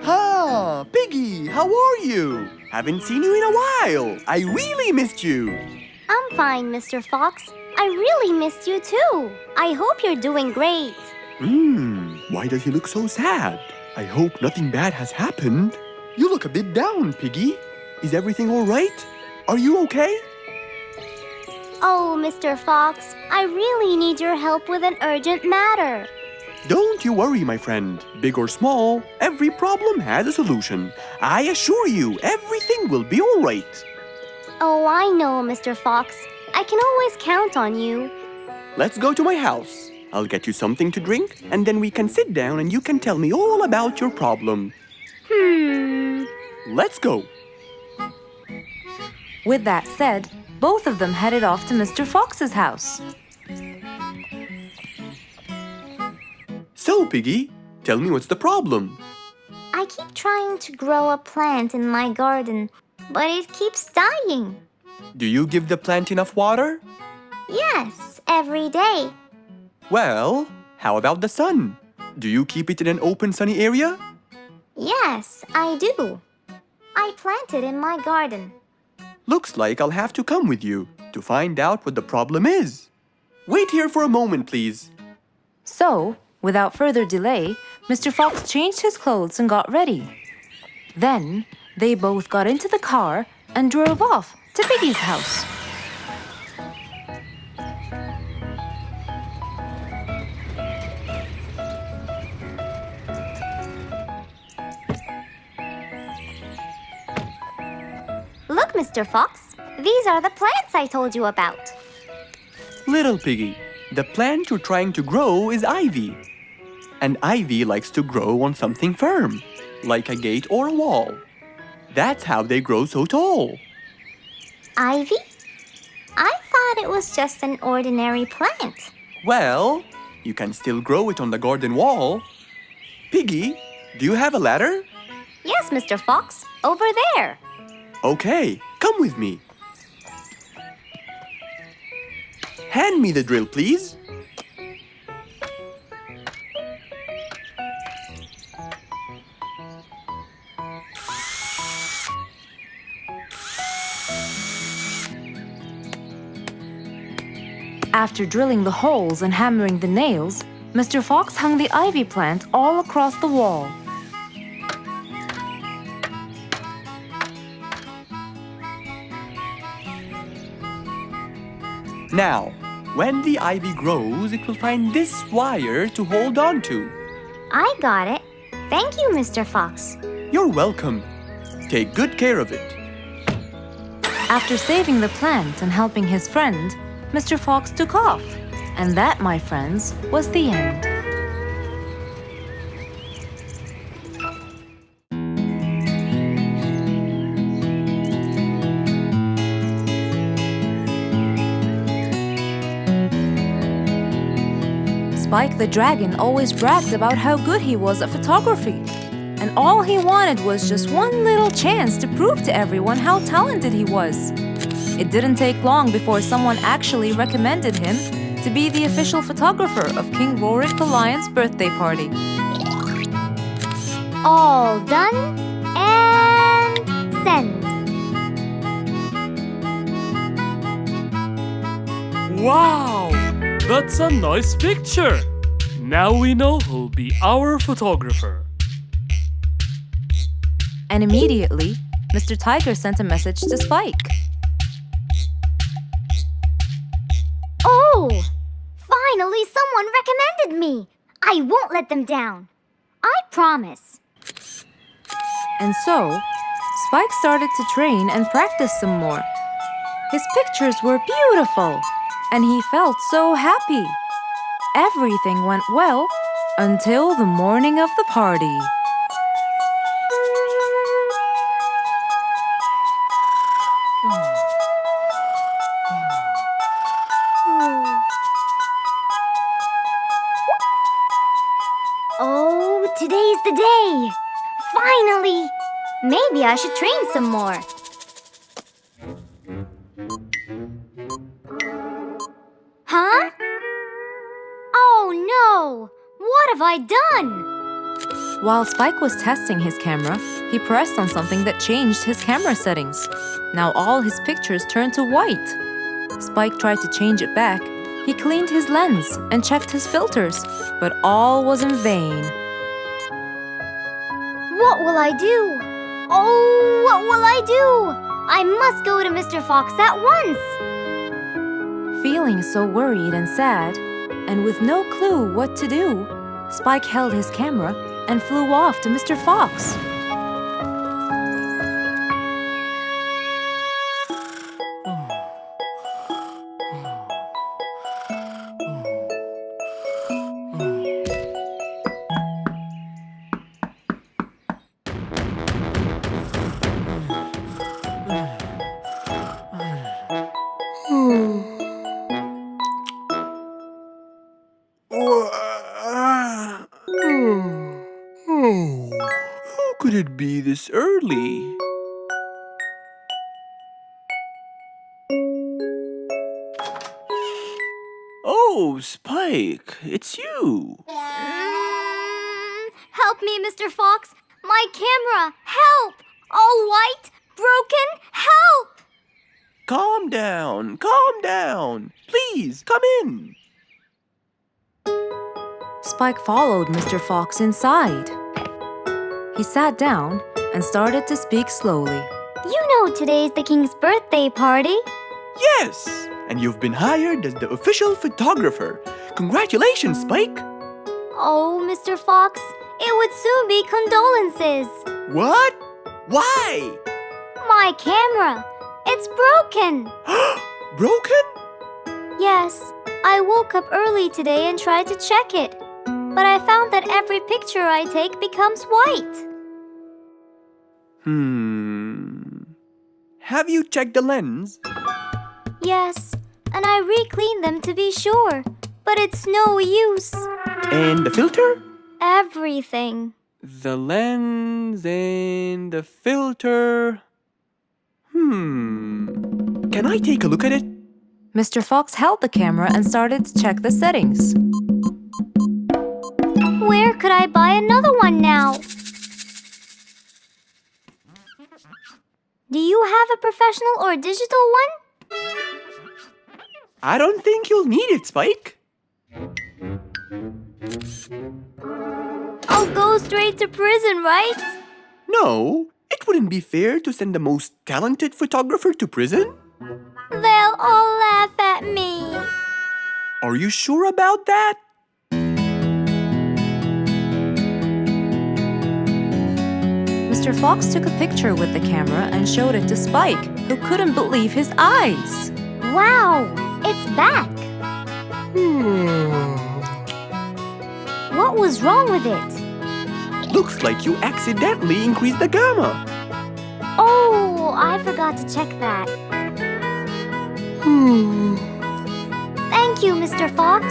Ah, Piggy, how are you? Haven't seen you in a while. I really missed you. I'm fine, Mr. Fox. I really missed you too. I hope you're doing great. Why does he look so sad? I hope nothing bad has happened. You look a bit down, Piggy. Is everything all right? Are you okay? Oh, Mr. Fox, I really need your help with an urgent matter. Don't you worry, my friend. Big or small, every problem has a solution. I assure you, everything will be all right. Oh, I know, Mr. Fox. I can always count on you. Let's go to my house. I'll get you something to drink, and then we can sit down and you can tell me all about your problem. Let's go. With that said, both of them headed off to Mr. Fox's house. So, Piggy, tell me what's the problem? I keep trying to grow a plant in my garden, but it keeps dying. Do you give the plant enough water? Yes, every day. Well, how about the sun? Do you keep it in an open sunny area? Yes, I do. I plant it in my garden. Looks like I'll have to come with you to find out what the problem is. Wait here for a moment, please. So, without further delay, Mr. Fox changed his clothes and got ready. Then, they both got into the car and drove off to Piggy's house. Look, Mr. Fox, these are the plants I told you about. Little Piggy, the plant you're trying to grow is ivy. And ivy likes to grow on something firm, like a gate or a wall. That's how they grow so tall. Ivy? I thought it was just an ordinary plant. Well, you can still grow it on the garden wall. Piggy, do you have a ladder? Yes, Mr. Fox, over there. Okay, come with me. Hand me the drill, please. After drilling the holes and hammering the nails, Mr. Fox hung the ivy plant all across the wall. Now, when the ivy grows, it will find this wire to hold on to. I got it. Thank you, Mr. Fox. You're welcome. Take good care of it. After saving the plant and helping his friend, Mr. Fox took off. And that, my friends, was the end. Spike the Dragon always bragged about how good he was at photography. And all he wanted was just one little chance to prove to everyone how talented he was. It didn't take long before someone actually recommended him to be the official photographer of King Rorik the Lion's birthday party. All done and send. Wow! That's a nice picture! Now we know who'll be our photographer. And immediately, Mr. Tiger sent a message to Spike. Oh! Finally, someone recommended me. I won't let them down. I promise. And so, Spike started to train and practice some more. His pictures were beautiful, and he felt so happy. Everything went well until the morning of the party. Oh, today's the day. Finally. Maybe I should train some more. Huh? Oh no! What have I done? While Spike was testing his camera, he pressed on something that changed his camera settings. Now all his pictures turned to white. Spike tried to change it back. He cleaned his lens and checked his filters, but all was in vain. What will I do? Oh, what will I do? I must go to Mr. Fox at once. Feeling so worried and sad, and with no clue what to do, Spike held his camera and flew off to Mr. Fox. Who could it be this early? Oh, Spike, it's you. Help me, Mr. Fox. My camera. Help! All white, broken. Help! Calm down, calm down. Please, come in. Spike followed Mr. Fox inside. He sat down and started to speak slowly. You know today's the king's birthday party. Yes, and you've been hired as the official photographer. Congratulations, Spike. Oh, Mr. Fox, it would soon be condolences. What? Why? My camera. It's broken. Broken? Yes, I woke up early today and tried to check it. But I found that every picture I take becomes white. Have you checked the lens? Yes, and I re-cleaned them to be sure. But it's no use. And the filter? Everything. The lens and the filter. Can I take a look at it? Mr. Fox held the camera and started to check the settings. Where could I buy another one now? Do you have a professional or digital one? I don't think you'll need it, Spike. I'll go straight to prison, right? No, it wouldn't be fair to send the most talented photographer to prison. They'll all laugh at me. Are you sure about that? Mr. Fox took a picture with the camera and showed it to Spike, who couldn't believe his eyes. Wow, it's back. What was wrong with it? Looks like you accidentally increased the gamma. Oh, I forgot to check that. Thank you, Mr. Fox.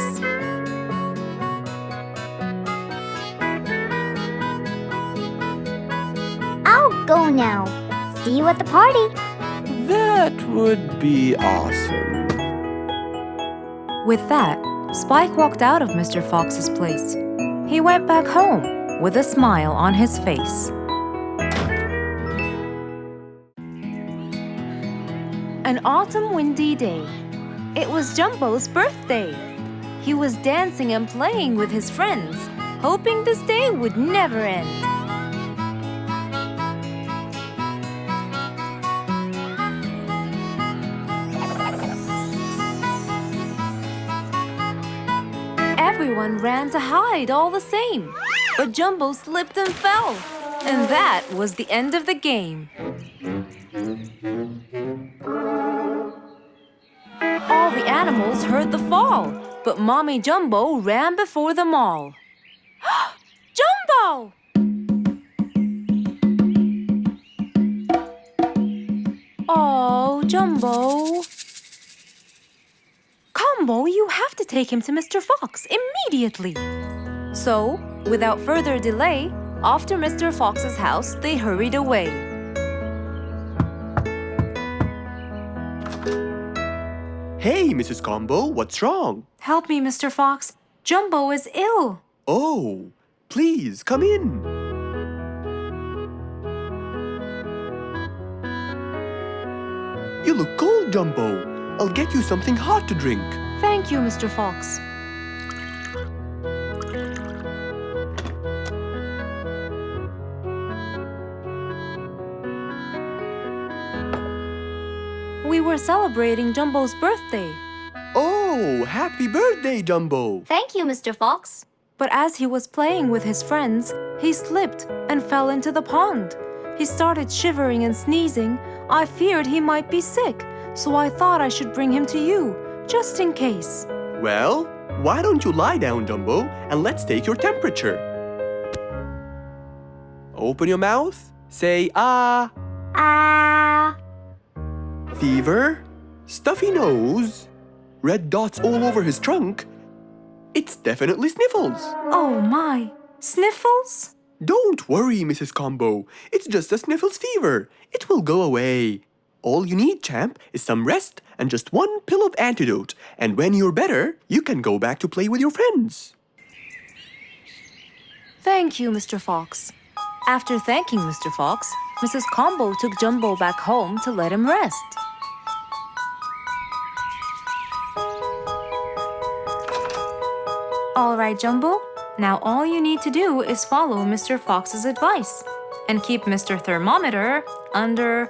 I'll go now. See you at the party. That would be awesome. With that, Spike walked out of Mr. Fox's place. He went back home with a smile on his face. An autumn windy day. It was Jumbo's birthday. He was dancing and playing with his friends, hoping this day would never end. Everyone ran to hide all the same, but Jumbo slipped and fell. And that was the end of the game. All the animals heard the fall, but Mommy Jumbo ran before them all. Jumbo! Oh, Jumbo. Combo, you have to take him to Mr. Fox immediately. So, without further delay, off to Mr. Fox's house they hurried away. Hey, Mrs. Combo, what's wrong? Help me, Mr. Fox. Jumbo is ill. Oh, please come in. You look cold, Jumbo. I'll get you something hot to drink. Thank you, Mr. Fox. We were celebrating Jumbo's birthday. Oh, happy birthday, Jumbo. Thank you, Mr. Fox. But as he was playing with his friends, he slipped and fell into the pond. He started shivering and sneezing. I feared he might be sick, so I thought I should bring him to you, just in case. Well, why don't you lie down, Jumbo, and let's take your temperature. Open your mouth. Say ah. Ah. Fever, stuffy nose, red dots all over his trunk. It's definitely sniffles. Oh my, sniffles? Don't worry, Mrs. Combo. It's just a sniffles fever. It will go away. All you need, champ, is some rest and just one pill of antidote. And when you're better, you can go back to play with your friends. Thank you, Mr. Fox. After thanking Mr. Fox, Mrs. Combo took Jumbo back home to let him rest. All right, Jumbo. Now all you need to do is follow Mr. Fox's advice and keep Mr. Thermometer under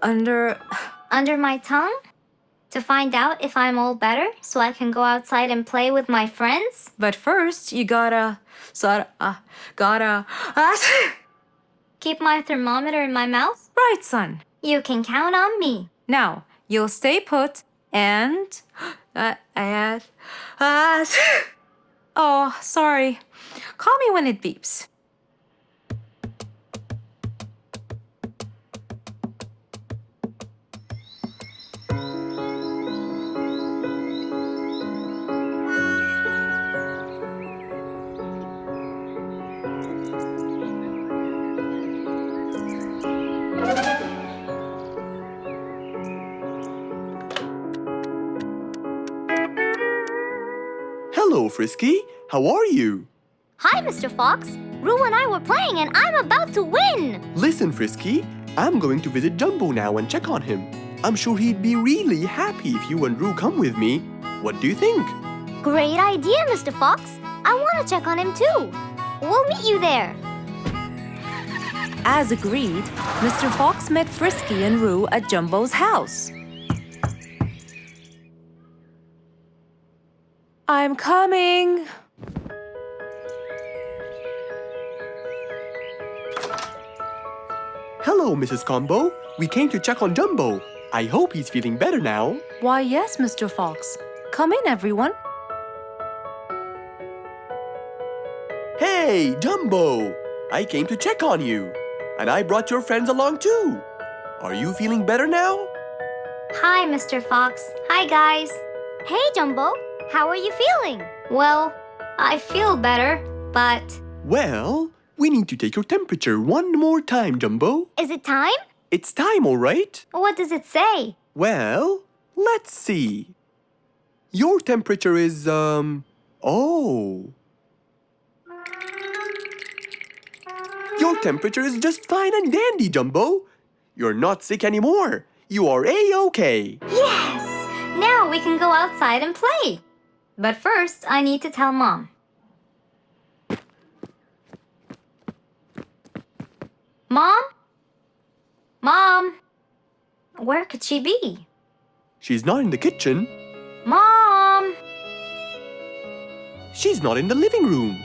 Under my tongue? To find out if I'm all better so I can go outside and play with my friends? But first, you gotta Keep my thermometer in my mouth? Right, son. You can count on me. Now, you'll stay put and oh, sorry. Call me when it beeps. Hello, Frisky. How are you? Hi, Mr. Fox. Roo and I were playing and I'm about to win! Listen, Frisky, I'm going to visit Jumbo now and check on him. I'm sure he'd be really happy if you and Roo come with me. What do you think? Great idea, Mr. Fox. I want to check on him too. We'll meet you there. As agreed, Mr. Fox met Frisky and Roo at Jumbo's house. I'm coming! Hello, Mrs. Combo. We came to check on Jumbo. I hope he's feeling better now. Why, yes, Mr. Fox. Come in, everyone. Hey, Jumbo! I came to check on you. And I brought your friends along too. Are you feeling better now? Hi, Mr. Fox. Hi, guys. Hey, Jumbo. How are you feeling? Well, I feel better, but Well, we need to take your temperature one more time, Jumbo. Is it time? It's time, all right? What does it say? Well, let's see. Your temperature is, oh. Your temperature is just fine and dandy, Jumbo. You're not sick anymore. You are A-OK. yes! Now we can go outside and play. But first, I need to tell Mom. Mom? Mom? Where could she be? She's not in the kitchen. Mom! She's not in the living room.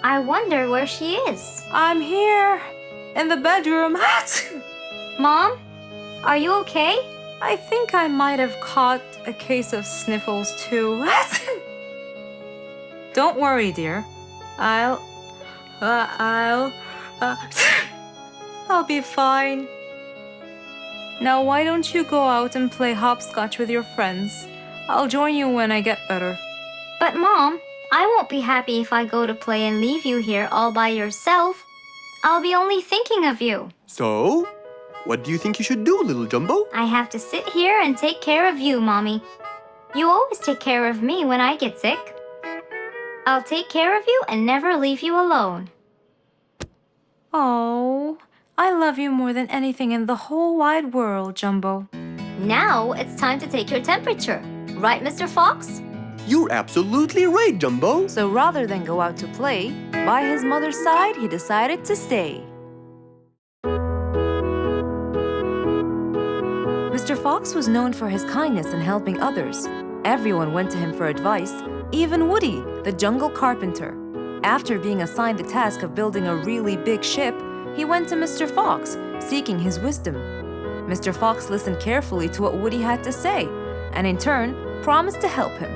I wonder where she is. I'm here, in the bedroom. Mom? Are you okay? I think I might have caught a case of sniffles too. Don't worry, dear. I'll be fine. Now why don't you go out and play hopscotch with your friends? I'll join you when I get better. But Mom, I won't be happy if I go to play and leave you here all by yourself. I'll be only thinking of you. So, what do you think you should do, little Jumbo? I have to sit here and take care of you, Mommy. You always take care of me when I get sick. I'll take care of you and never leave you alone. Oh, I love you more than anything in the whole wide world, Jumbo. Now it's time to take your temperature. Right, Mr. Fox? You're absolutely right, Jumbo. So rather than go out to play, by his mother's side, he decided to stay. Mr. Fox was known for his kindness in helping others. Everyone went to him for advice, even Woody, the jungle carpenter. After being assigned the task of building a really big ship, he went to Mr. Fox, seeking his wisdom. Mr. Fox listened carefully to what Woody had to say, and in turn, promised to help him.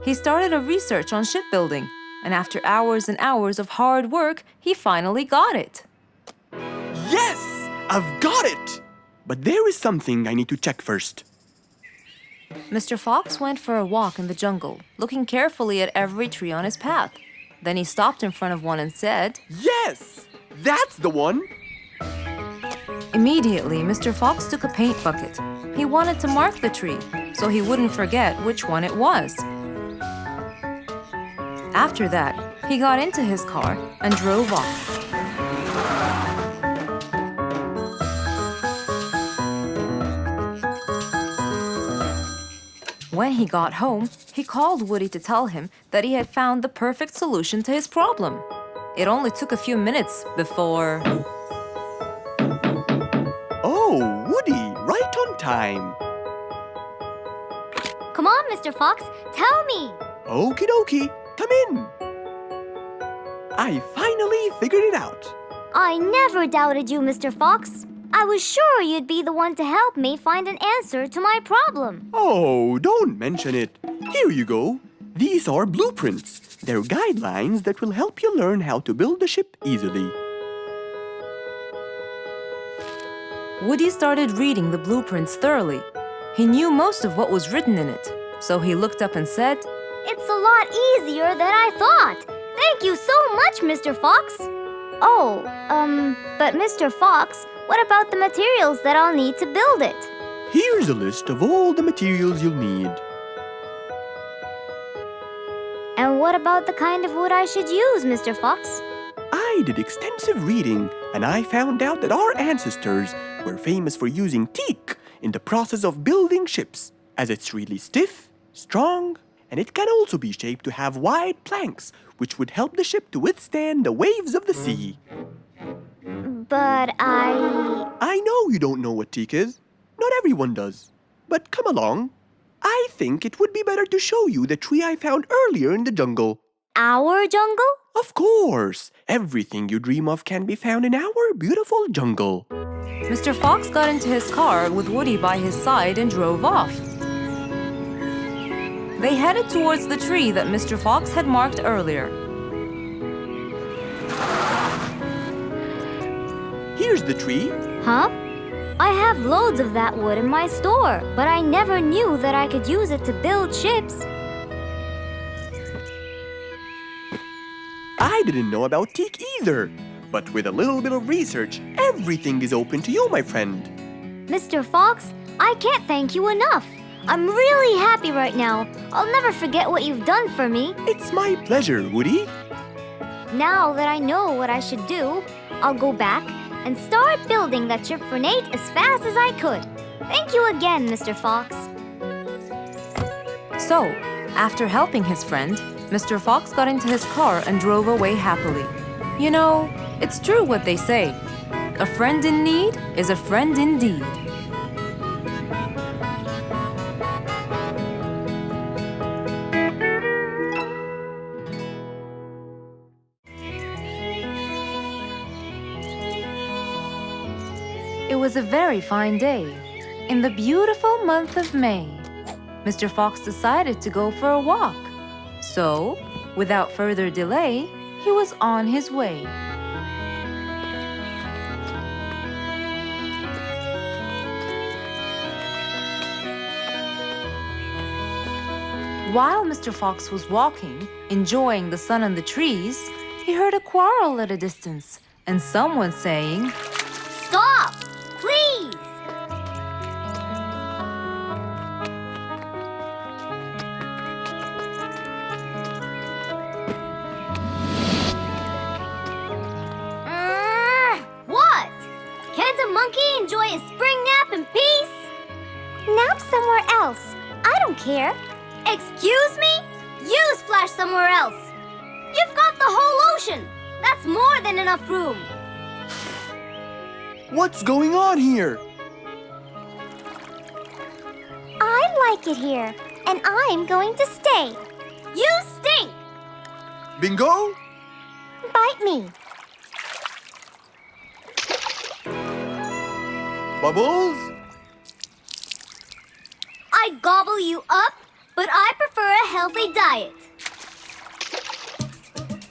He started a research on shipbuilding, and after hours and hours of hard work, he finally got it. Yes! I've got it! But there is something I need to check first. Mr. Fox went for a walk in the jungle, looking carefully at every tree on his path. Then he stopped in front of one and said, Yes! That's the one! Immediately, Mr. Fox took a paint bucket. He wanted to mark the tree, so he wouldn't forget which one it was. After that, he got into his car and drove off. When he got home, he called Woody to tell him that he had found the perfect solution to his problem. It only took a few minutes before... Oh, Woody, right on time. Come on, Mr. Fox. Tell me. Okie dokie, come in. I finally figured it out. I never doubted you, Mr. Fox. I was sure you'd be the one to help me find an answer to my problem. Oh, don't mention it. Here you go. These are blueprints. They're guidelines that will help you learn how to build a ship easily. Woody started reading the blueprints thoroughly. He knew most of what was written in it, so he looked up and said, It's a lot easier than I thought. Thank you so much, Mr. Fox. Oh, but Mr. Fox, what about the materials that I'll need to build it? Here's a list of all the materials you'll need. And what about the kind of wood I should use, Mr. Fox? I did extensive reading and I found out that our ancestors were famous for using teak in the process of building ships, as it's really stiff, strong, and it can also be shaped to have wide planks, which would help the ship to withstand the waves of the sea. But I know you don't know what teak is. Not everyone does. But come along. I think it would be better to show you the tree I found earlier in the jungle. Our jungle? Of course! Everything you dream of can be found in our beautiful jungle. Mr. Fox got into his car with Woody by his side and drove off. They headed towards the tree that Mr. Fox had marked earlier. Here's the tree. Huh? I have loads of that wood in my store, but I never knew that I could use it to build ships. I didn't know about teak either. But with a little bit of research, everything is open to you, my friend. Mr. Fox, I can't thank you enough. I'm really happy right now. I'll never forget what you've done for me. It's my pleasure, Woody. Now that I know what I should do, I'll go back and start building that ship for Nate as fast as I could. Thank you again, Mr. Fox. So, after helping his friend, Mr. Fox got into his car and drove away happily. You know, it's true what they say. A friend in need is a friend indeed. It was a very fine day, in the beautiful month of May. Mr. Fox decided to go for a walk. So, without further delay, he was on his way. While Mr. Fox was walking, enjoying the sun and the trees, he heard a quarrel at a distance and someone saying, Stop! Please! What? Can't a monkey enjoy a spring nap in peace? Nap somewhere else. I don't care. Excuse me? You splash somewhere else. You've got the whole ocean. That's more than enough room. What's going on here? I like it here, and I'm going to stay. You stink! Bingo? Bite me. Bubbles? I gobble you up, but I prefer a healthy diet.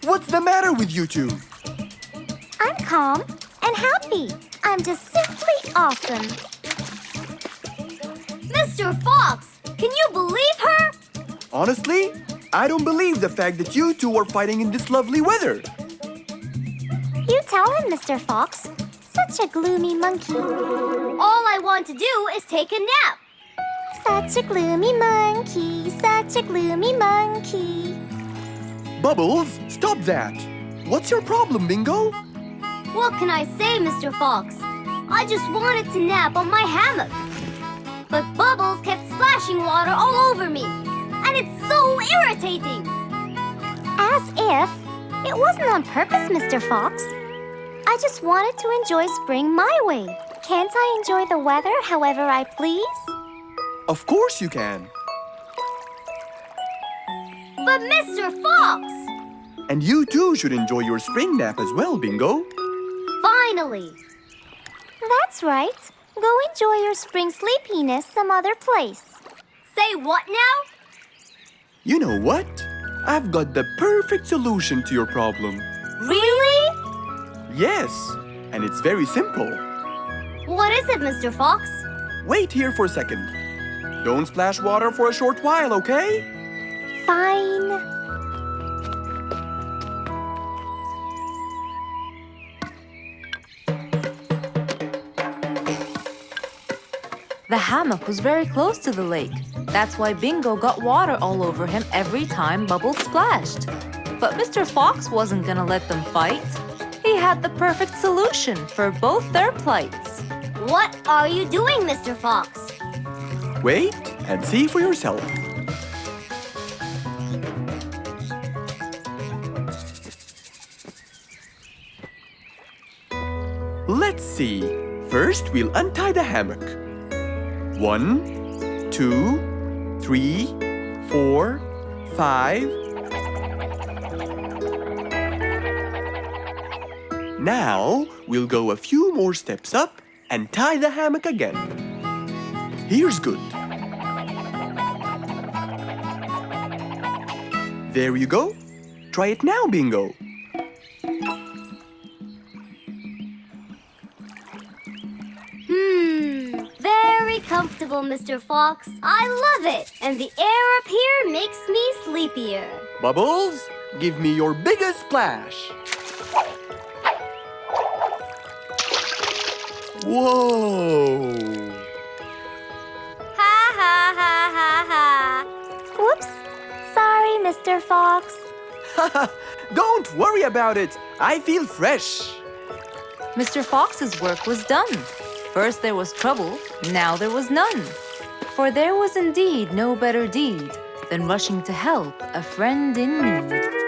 What's the matter with you two? I'm calm and happy. I'm just simply awesome. Mr. Fox, can you believe her? Honestly, I don't believe the fact that you two are fighting in this lovely weather. You tell him, Mr. Fox. Such a gloomy monkey. All I want to do is take a nap. Such a gloomy monkey, such a gloomy monkey. Bubbles, stop that! What's your problem, Bingo? What can I say, Mr. Fox? I just wanted to nap on my hammock. But Bubbles kept splashing water all over me. And it's so irritating. As if it wasn't on purpose, Mr. Fox. I just wanted to enjoy spring my way. Can't I enjoy the weather however I please? Of course you can. But Mr. Fox! And you too should enjoy your spring nap as well, Bingo. Finally! That's right. Go enjoy your spring sleepiness some other place. Say what now? You know what? I've got the perfect solution to your problem. Really? Yes, and it's very simple. What is it, Mr. Fox? Wait here for a second. Don't splash water for a short while, okay? Fine. The hammock was very close to the lake, That's why Bingo got water all over him every time Bubbles splashed. But Mr. Fox wasn't gonna let them fight. He had the perfect solution for both their plights. What are you doing, Mr. Fox? Wait and see for yourself. Let's see. First, we'll untie the hammock. 1, 2, 3, 4, 5. Now, we'll go a few more steps up and tie the hammock again. Here's good. There you go. Try it now, Bingo. Very comfortable, Mr. Fox. I love it. And the air up here makes me sleepier. Bubbles, give me your biggest splash. Whoa! Ha ha ha ha ha. Whoops. Sorry, Mr. Fox. Don't worry about it. I feel fresh. Mr. Fox's work was done. First there was trouble, now there was none. For there was indeed no better deed than rushing to help a friend in need.